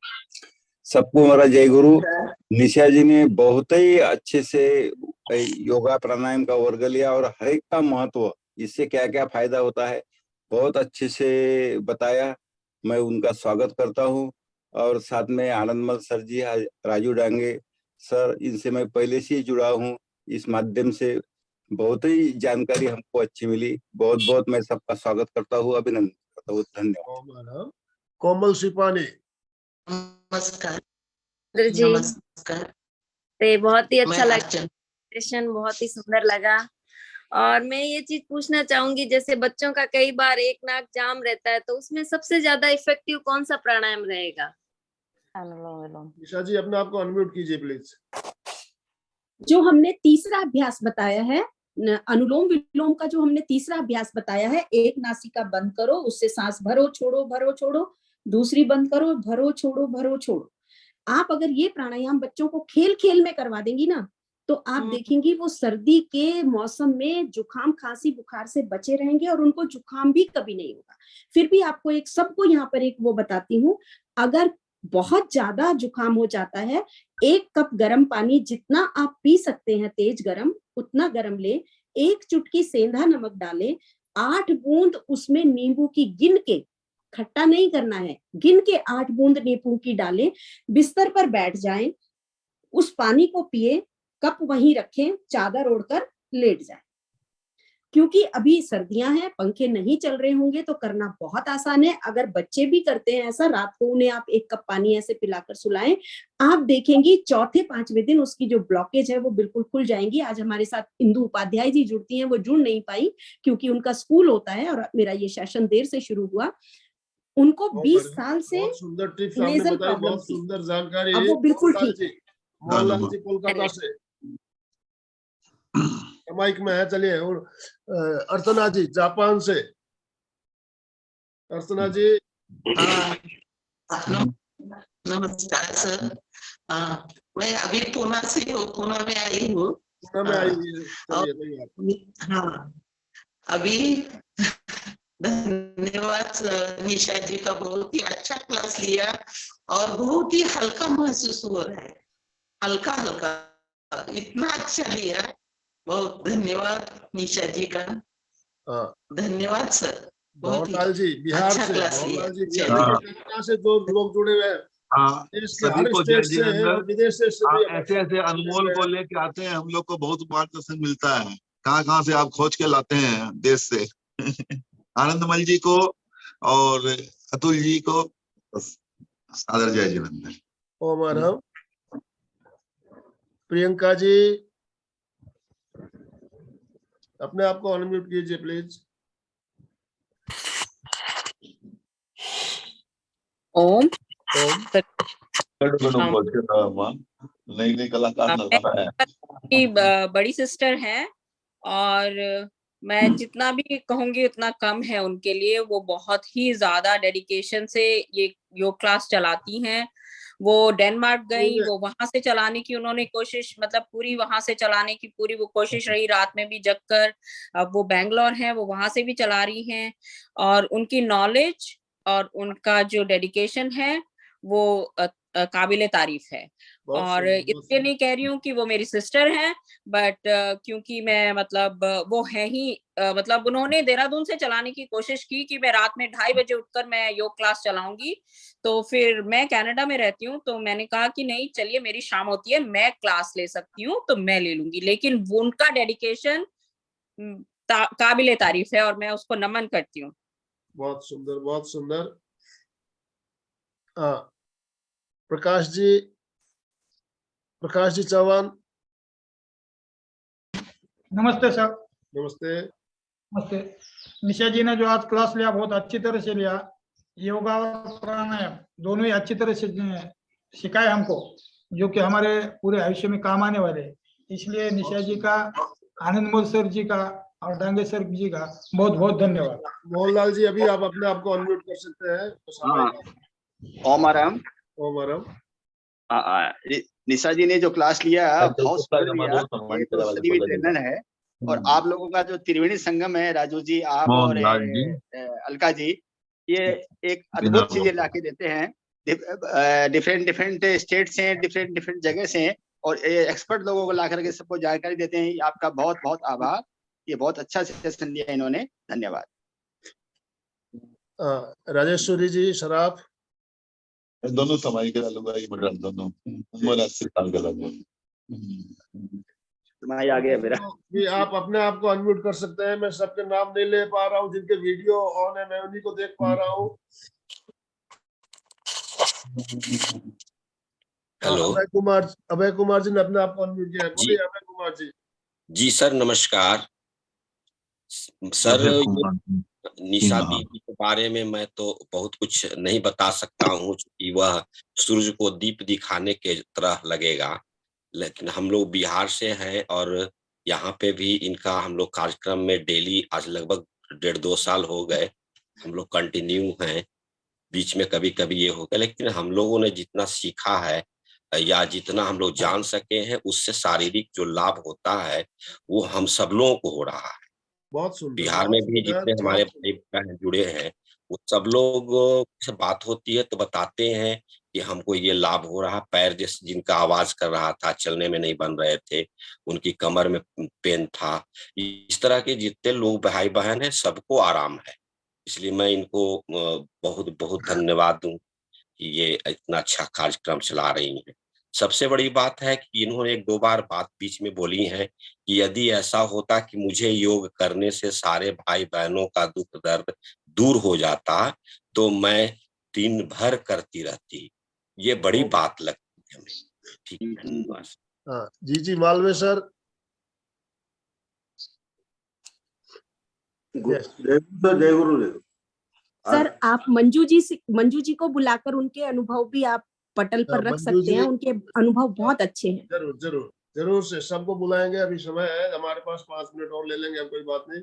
सबको हमारा जय गुरु। निशा जी ने बहुत ही अच्छे से योगा प्राणायाम का वर्ग लिया और हर एक का महत्व, इससे क्या क्या फायदा होता है, बहुत अच्छे से बताया। मैं उनका स्वागत करता हूँ। और साथ में आनंदमल सर जी, राजू डांगे सर, इनसे मैं पहले से ही जुड़ा हूँ। इस माध्यम से बहुत ही जानकारी हमको अच्छी मिली। बहुत बहुत मैं सबका स्वागत करता हूँ, अभिनंदन करता हूँ। धन्यवाद। कोमल सिपानी। नमस्कार जी। नमस्कार। तो बहुत ही अच्छा मैं लगा, सेशन बहुत ही सुंदर लगा। और मैं ये चीज पूछना चाहूंगी, जैसे बच्चों का कई बार एक नाक जाम रहता है, तो उसमें सबसे ज्यादा इफेक्टिव कौन सा प्राणायाम रहेगा? अनुलोम विलोम। निशा जी अपने आप को अनम्यूट कीजिए प्लीज। जो हमने तीसरा अभ्यास बताया है, अनुलोम विलोम का जो हमने तीसरा अभ्यास बताया है, एक नासिका बंद करो, उससे सांस भरो छोड़ो, दूसरी बंद करो, भरो छोड़ो। आप अगर ये प्राणायाम बच्चों को खेल खेल में करवा देंगी ना, तो आप देखेंगी वो सर्दी के मौसम में जुकाम खांसी बुखार से बचे रहेंगे और उनको जुकाम भी कभी नहीं होगा। फिर भी आपको एक, सबको यहाँ पर एक वो बताती हूँ, अगर बहुत ज्यादा जुकाम हो जाता है, 1 कप गर्म पानी जितना आप पी सकते हैं तेज गर्म, उतना गर्म ले, 1 चुटकी सेंधा नमक डालें, 8 बूंद उसमें नींबू की गिन के, खट्टा नहीं करना है, गिन के 8 बूंद नींबू की डालें, बिस्तर पर बैठ जाएं, उस पानी को पिए, कप वहीं रखें, चादर ओढ़कर लेट जाएं। क्योंकि अभी सर्दियां हैं, पंखे नहीं चल रहे होंगे, तो करना बहुत आसान है। अगर बच्चे भी करते हैं ऐसा, रात को उन्हें आप 1 कप पानी ऐसे पिलाकर सुलाएं, आप देखेंगी चौथे 5वें दिन उसकी जो ब्लॉकेज है वो बिल्कुल खुल जाएंगी। आज हमारे साथ इंदु उपाध्याय जी जुड़ती हैं, वो जुड़ नहीं पाई क्योंकि उनका स्कूल होता है और मेरा ये सेशन देर से शुरू हुआ। उनको 20 साल से बहुत सुंदर टिप्स आपने नेजल बताई, प्रॉब्लम बहुत थी, सुंदर जानकारी। अब वो बिल्कुल ठीक है। मोहनलाल जी कोलकाता से माइक में है, चलिए। और अर्चना जी जापान से। अर्चना जी। नमस्कार सर। मैं अभी पूना से हूँ, पूना में आई हूँ। हाँ, अभी धन्यवाद निशा जी का, बहुत ही अच्छा क्लास लिया और बहुत ही हल्का महसूस हो रहा है, हल्का इतना अच्छा लिया। बहुत धन्यवाद निशा जी का। धन्यवाद सर। मोहनलाल जी बिहार अच्छा से। क्लास मोहनलाल जी लिया। बिहार से जो लोग जुड़े हुए हैं, देश के सभी हर को स्टेट जय से हैं और विदेश से भी ऐसे ऐसे अनमोल को लेके आते हैं, हम लोग को बहुत मार्गदर्शन मिलता है। कहाँ से आप खोज के लाते हैं देश से। आनंदमल जी को और अतुल जी को सादर जय जिनेंद्र। ओ मैडम। प्रियंका जी अपने आप को अनम्यूट कीजिए प्लीज। ओम। नई कलाकार की बड़ी सिस्टर है और मैं जितना भी कहूंगी उतना कम है उनके लिए। वो बहुत ही ज्यादा डेडिकेशन से ये योग क्लास चलाती हैं। वो डेनमार्क गई, वो वहां से चलाने की उन्होंने कोशिश, मतलब पूरी वहां से चलाने की पूरी वो कोशिश रही, रात में भी जगकर। अब वो बैंगलोर है, वो वहां से भी चला रही हैं और उनकी नॉलेज और उनका जो डेडिकेशन है वो काबिले तारीफ है। और इसलिए नहीं कह रही हूँ कि वो मेरी सिस्टर हैं, बट क्योंकि मैं मतलब वो है ही मतलब उन्होंने देहरादून से चलाने की कोशिश की कि मैं रात में 2:30 बजे उठकर मैं योग क्लास चलाऊंगी। तो फिर मैं कनाडा में रहती हूँ, तो मैंने कहा कि नहीं चलिए मेरी शाम होती है, मैं क्लास ले सकती हूँ तो मैं ले लूंगी। लेकिन वो उनका डेडिकेशन काबिले तारीफ है और मैं उसको नमन करती हूँ। बहुत सुंदर, बहुत सुंदर। हाँ, प्रकाश जी चौहान। नमस्ते सर। नमस्ते। नमस्ते। निशा जी ने जो आज क्लास लिया बहुत अच्छी तरह से लिया। योगा और प्राणायाम दोनों ही अच्छी तरह से सिखाए हमको, जो कि हमारे पूरे भविष्य में काम आने वाले हैं। इसलिए निशा जी का, आनंद मोल सर जी का और डांगे सर जी का बहुत बहुत धन्यवाद। मोहनलाल जी, अभी आप अपने आप को अनम्यूट कर सकते हैं। ओमरम ओमरम। निशा जी ने जो क्लास लिया बहुत सुंदर लिया, ये तो सदी ट्रेनर है। और आप लोगों का जो त्रिवेणी संगम है, राजू जी, आप और अलका जी, ये एक अद्भुत चीज ला के देते हैं। डिफरेंट स्टेट से, डिफरेंट जगह से, और एक्सपर्ट लोगों को ला करके सबको जानकारी देते हैं। आपका बहुत बहुत आभार। ये बहुत अच्छा सेशन लिया इन्होंने, धन्यवाद। राजेश्वरी जी शराफ। दोनों समाई के मंडल दोनों हमारा सिद्धांत का समाई आ गया मेरा। भी आप अपने आप को अनम्यूट कर सकते हैं। मैं सबके नाम नहीं ले पा रहा हूँ, जिनके वीडियो ऑन है मैं उन्हीं को देख पा रहा हूँ। हेलो, अभय कुमार जी ने अपने आप को अनम्यूट किया है। बोलिए अभय कुमार जी। जी सर नमस्कार। सर निशा दीदी के बारे में मैं तो बहुत कुछ नहीं बता सकता हूँ, कि वह सूरज को दीप दिखाने के तरह लगेगा। लेकिन हम लोग बिहार से हैं और यहाँ पे भी इनका हम लोग कार्यक्रम में डेली आज लगभग 1.5-2 साल हो गए हम लोग कंटिन्यू हैं। बीच में कभी कभी ये हो गया, लेकिन हम लोगों ने जितना सीखा है या जितना हम लोग जान सके हैं, उससे शारीरिक जो लाभ होता है वो हम सब लोगों को हो रहा है। बहुत सुंदर। बिहार में भी जितने हमारे भाई बहन जुड़े हैं, वो सब लोग से बात होती है तो बताते हैं कि हमको ये लाभ हो रहा। पैर जैसे जिनका आवाज कर रहा था, चलने में नहीं बन रहे थे, उनकी कमर में पेन था, इस तरह के जितने लोग भाई बहन हैं सबको आराम है। इसलिए मैं इनको बहुत बहुत धन्यवाद दूं कि ये इतना अच्छा कार्यक्रम चला रही हैं। सबसे बड़ी बात है कि इन्होंने 1-2 बार बात बीच में बोली है कि यदि ऐसा होता कि मुझे योग करने से सारे भाई बहनों का दुख दर्द दूर हो जाता तो मैं दिन भर करती रहती। ये बड़ी बात लगती है हमें। ठीक है, धन्यवाद। जी मालवीय सर। जय गुरु। सर आप मंजू जी को बुलाकर उनके अनुभव भी आप पटल पर रख सकते हैं। उनके अनुभव बहुत अच्छे हैं। जरूर जरूर जरूर से सबको बुलाएंगे। अभी समय है हमारे पास, 5 मिनट और ले लेंगे, कोई बात नहीं।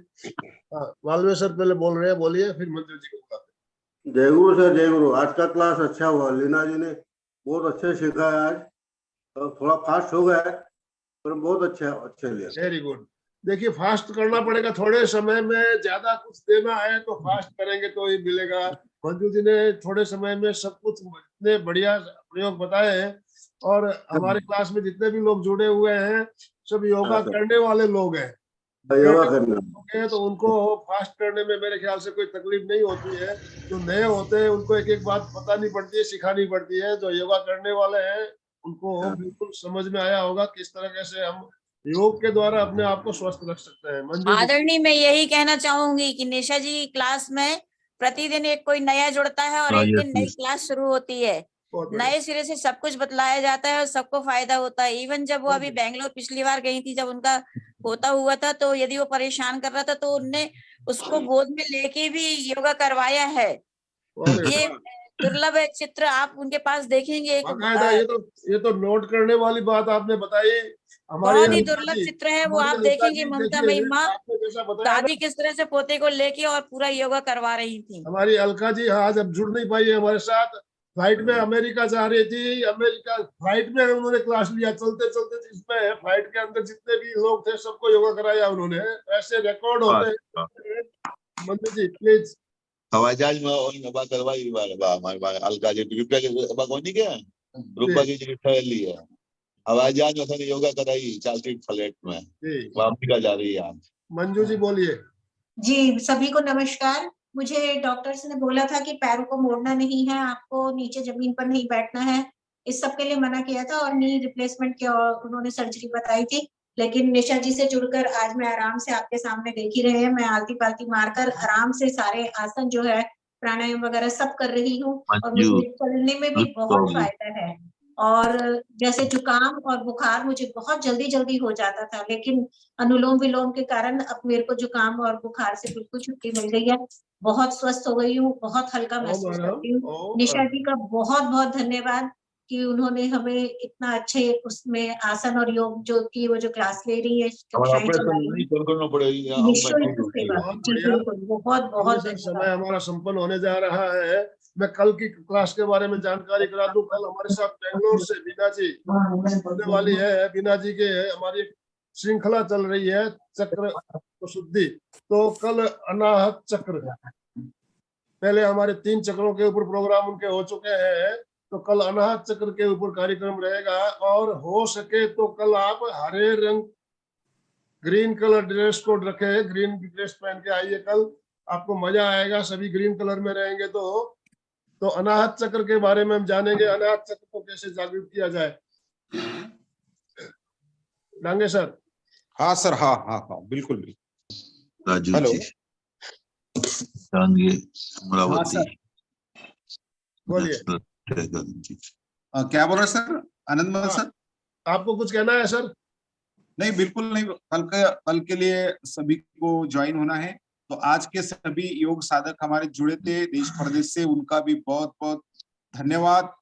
मालवीय सर पहले बोल रहे हैं, बोलिए, फिर मंजू जी को बुलाते हैं। जय गुरु सर, जय गुरु। आज का क्लास अच्छा हुआ। लीना जी ने बहुत अच्छे सिखाया आज, तो थोड़ा फास्ट हो गया है पर बहुत अच्छा लिया। Very good. देखिए फास्ट करना पड़ेगा, थोड़े समय में ज्यादा कुछ देना है तो फास्ट करेंगे तो ही मिलेगा। मंजू जी ने थोड़े समय में सब कुछ इतने बढ़िया प्रयोग बताए हैं, और हमारे क्लास में जितने भी लोग जुड़े हुए हैं सब योगा करने वाले लोग हैं। योगा करने तो उनको फास्ट करने में मेरे ख्याल से कोई तकलीफ नहीं होती है। जो नए होते हैं उनको एक एक बात बतानी पड़ती है, सिखानी पड़ती है। जो योगा करने वाले हैं उनको बिल्कुल समझ में आया होगा किस तरह से हम योग के द्वारा अपने आप को स्वस्थ रख सकते हैं। आदरणीय, मैं यही कहना चाहूंगी कि निशा जी क्लास में प्रतिदिन एक कोई नया जुड़ता है और एक दिन नई क्लास शुरू होती है। नए सिरे से सब कुछ बतलाया जाता है और सबको फायदा होता है। इवन जब वो अभी बेंगलोर पिछली बार गई थी, जब उनका होता हुआ था, तो यदि वो परेशान कर रहा था तो उनने उसको गोद में लेके भी योगा करवाया है। ये दुर्लभ है चित्र, आप उनके पास देखेंगे। ये तो नोट करने वाली बात आपने बताई। बहुत ही दुर्लभ चित्र है वो, आप देखेंगे। ममता मई माँ दादी किस तरह से पोते को लेके और पूरा योगा करवा रही थी। हमारी अलका जी आज अब जुड़ नहीं पाई है हमारे साथ। फ्लाइट में अमेरिका जा रही थी, अमेरिका फ्लाइट में उन्होंने क्लास लिया। चलते चलते जिसमें फ्लाइट के अंदर जितने भी लोग थे सबको योगा कराया उन्होंने। ऐसे रिकॉर्ड होते हैं। मंजू जी प्लीज। हवाई जहाज में बात करवाई हमारे अलका जी रूपा के नहीं क्या रूपा की ठहर ली है। हवाई जहाज में सर योगा कराई चार्टेड फ्लाइट में, वो अमेरिका जा रही है आज। मंजू जी बोलिए। जी, सभी को नमस्कार। मुझे डॉक्टर्स ने बोला था कि पैरों को मोड़ना नहीं है, आपको नीचे जमीन पर नहीं बैठना है, इस सब के लिए मना किया था और नी रिप्लेसमेंट की उन्होंने सर्जरी बताई थी। लेकिन निशा जी से जुड़कर आज मैं आराम से आपके सामने देख ही रहे हैं, मैं आलती पालती मारकर आराम से सारे आसन जो है प्राणायाम वगैरह सब कर रही हूँ और मुझे चलने में भी बहुत फायदा है। और जैसे जुकाम और बुखार मुझे बहुत जल्दी हो जाता था, लेकिन अनुलोम विलोम के कारण अब मेरे को जुकाम और बुखार से बिल्कुल छुट्टी मिल गई है, बहुत स्वस्थ हो गई हूँ, बहुत हल्का महसूस करती हूँ। निशा जी का बहुत धन्यवाद कि उन्होंने हमें इतना अच्छे उसमें आसन और योग जो की वो जो क्लास ले रही है, बहुत समय हमारा संपन्न होने जा रहा है। मैं कल की क्लास के बारे में जानकारी करा दूं। कल हमारे साथ बेंगलोर से बीना जी आने वाली है। बीना जी के हमारी श्रृंखला चल रही है चक्र शुद्धि, तो कल अनाहत चक्र, पहले हमारे 3 चक्रों के ऊपर प्रोग्राम उनके हो चुके हैं, तो कल अनाहत चक्र के ऊपर कार्यक्रम रहेगा। और हो सके तो कल आप हरे रंग ग्रीन कलर ड्रेस कोड रखे, ग्रीन ड्रेस पहन के आइए, कल आपको मजा आएगा। सभी ग्रीन कलर में रहेंगे तो अनाहत चक्र के बारे में हम जानेंगे, अनाहत चक्र को कैसे जागृत किया जाए। डांगे सर। हाँ सर, हाँ बिल्कुल राजू हेलो जी, डांगे अमरावती, बोलिए। क्या बोल रहे सर आनंदमल सर? आपको कुछ कहना है सर? नहीं, बिल्कुल नहीं। कल के लिए सभी को ज्वाइन होना है। तो आज के सभी योग साधक हमारे जुड़े थे देश प्रदेश से, उनका भी बहुत धन्यवाद।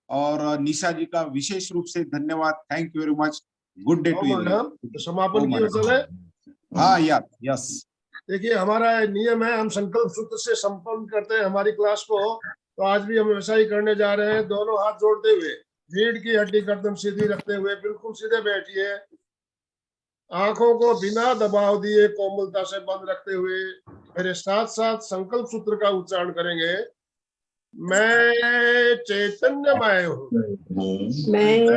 और निशा जी का विशेष रूप से धन्यवाद। Thank you very much. Good day to you. समापन की ओर चले। हाँ यार, यस। देखिए, हमारा नियम है, हम संकल्प सूत्र से संपन्न करते हैं हमारी क्लास को, तो आज भी हम वैसा ही करने जा रहे हैं। दोनों हाथ जोड़ते हुए, रीढ़ की हड्डी गर्दन सीधी रखते हुए बिल्कुल सीधे बैठिए। आंखों को बिना दबाव दिए कोमलता से बंद रखते हुए मेरे साथ साथ संकल्प सूत्र का उच्चारण करेंगे। मैं चैतन्यमय हूँ, मैं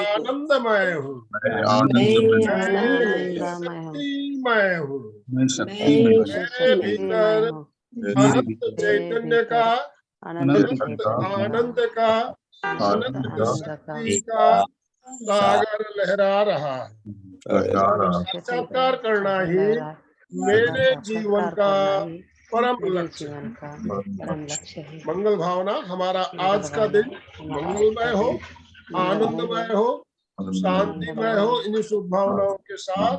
आनंदमय हूँ, शक्तिमय हूँ, मेरे भीतर अनंत चैतन्य का, अनंत आनंद का, अनंत शक्ति का सागर लहरा रहा है। साक्षात्कार करना ही मेरे जीवन का परम लक्ष्य है। मंगल भावना। हमारा आज का दिन मंगलमय हो, आनंदमय हो, शांतिमय हो। इन शुभ भावनाओं के साथ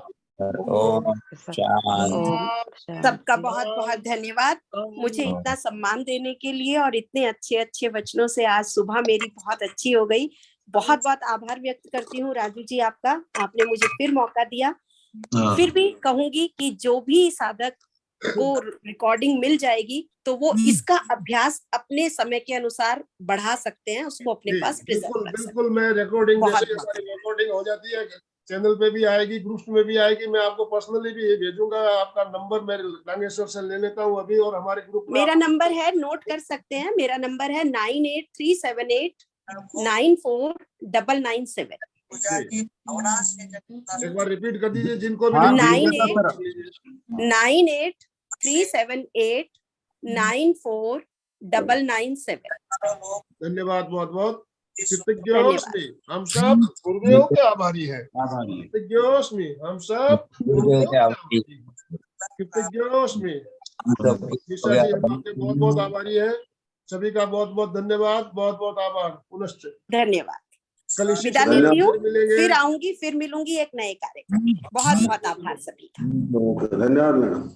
सबका बहुत धन्यवाद मुझे इतना सम्मान देने के लिए और इतने अच्छे वचनों से आज सुबह मेरी बहुत अच्छी हो गई। बहुत आभार व्यक्त करती हूँ राजू जी आपका, आपने मुझे फिर मौका दिया। फिर भी कहूंगी कि जो भी साधक को रिकॉर्डिंग मिल जाएगी तो वो इसका अभ्यास अपने समय के अनुसार बढ़ा सकते हैं, उसको अपने पास प्रिजर्व कर सकते हैं। बिल्कुल, मैं रिकॉर्डिंग जैसे हमारी रिकॉर्डिंग हो जाती है चैनल पे भी आएगी, ग्रुप्स में भी आएगी, मैं आपको पर्सनली भी भेजूंगा। आपका नंबर मैं डांगेश्वर से ले लेता हूँ अभी, और हमारे ग्रुप में मेरा नंबर है, नोट कर सकते हैं। मेरा नंबर है 9837894997। एक बार रिपीट कर दीजिए जिनको भी। 9837894997। धन्यवाद, बहुत कृतज्ञोस्मि। हम सब गुरुदेव के आभारी हैं। कृतज्ञोस्मि। हम सब गुरुदेव के आभारी हैं। कृतज्ञोस्मि। निशा जी, हम आपके बहुत आभारी हैं। सभी का बहुत धन्यवाद, बहुत आभार। पुनश्च धन्यवाद। कल विदा लेती हूँ, फिर आऊंगी, फिर मिलूंगी एक नए कार्यक्रम। बहुत आभार सभी का। धन्यवाद मैडम।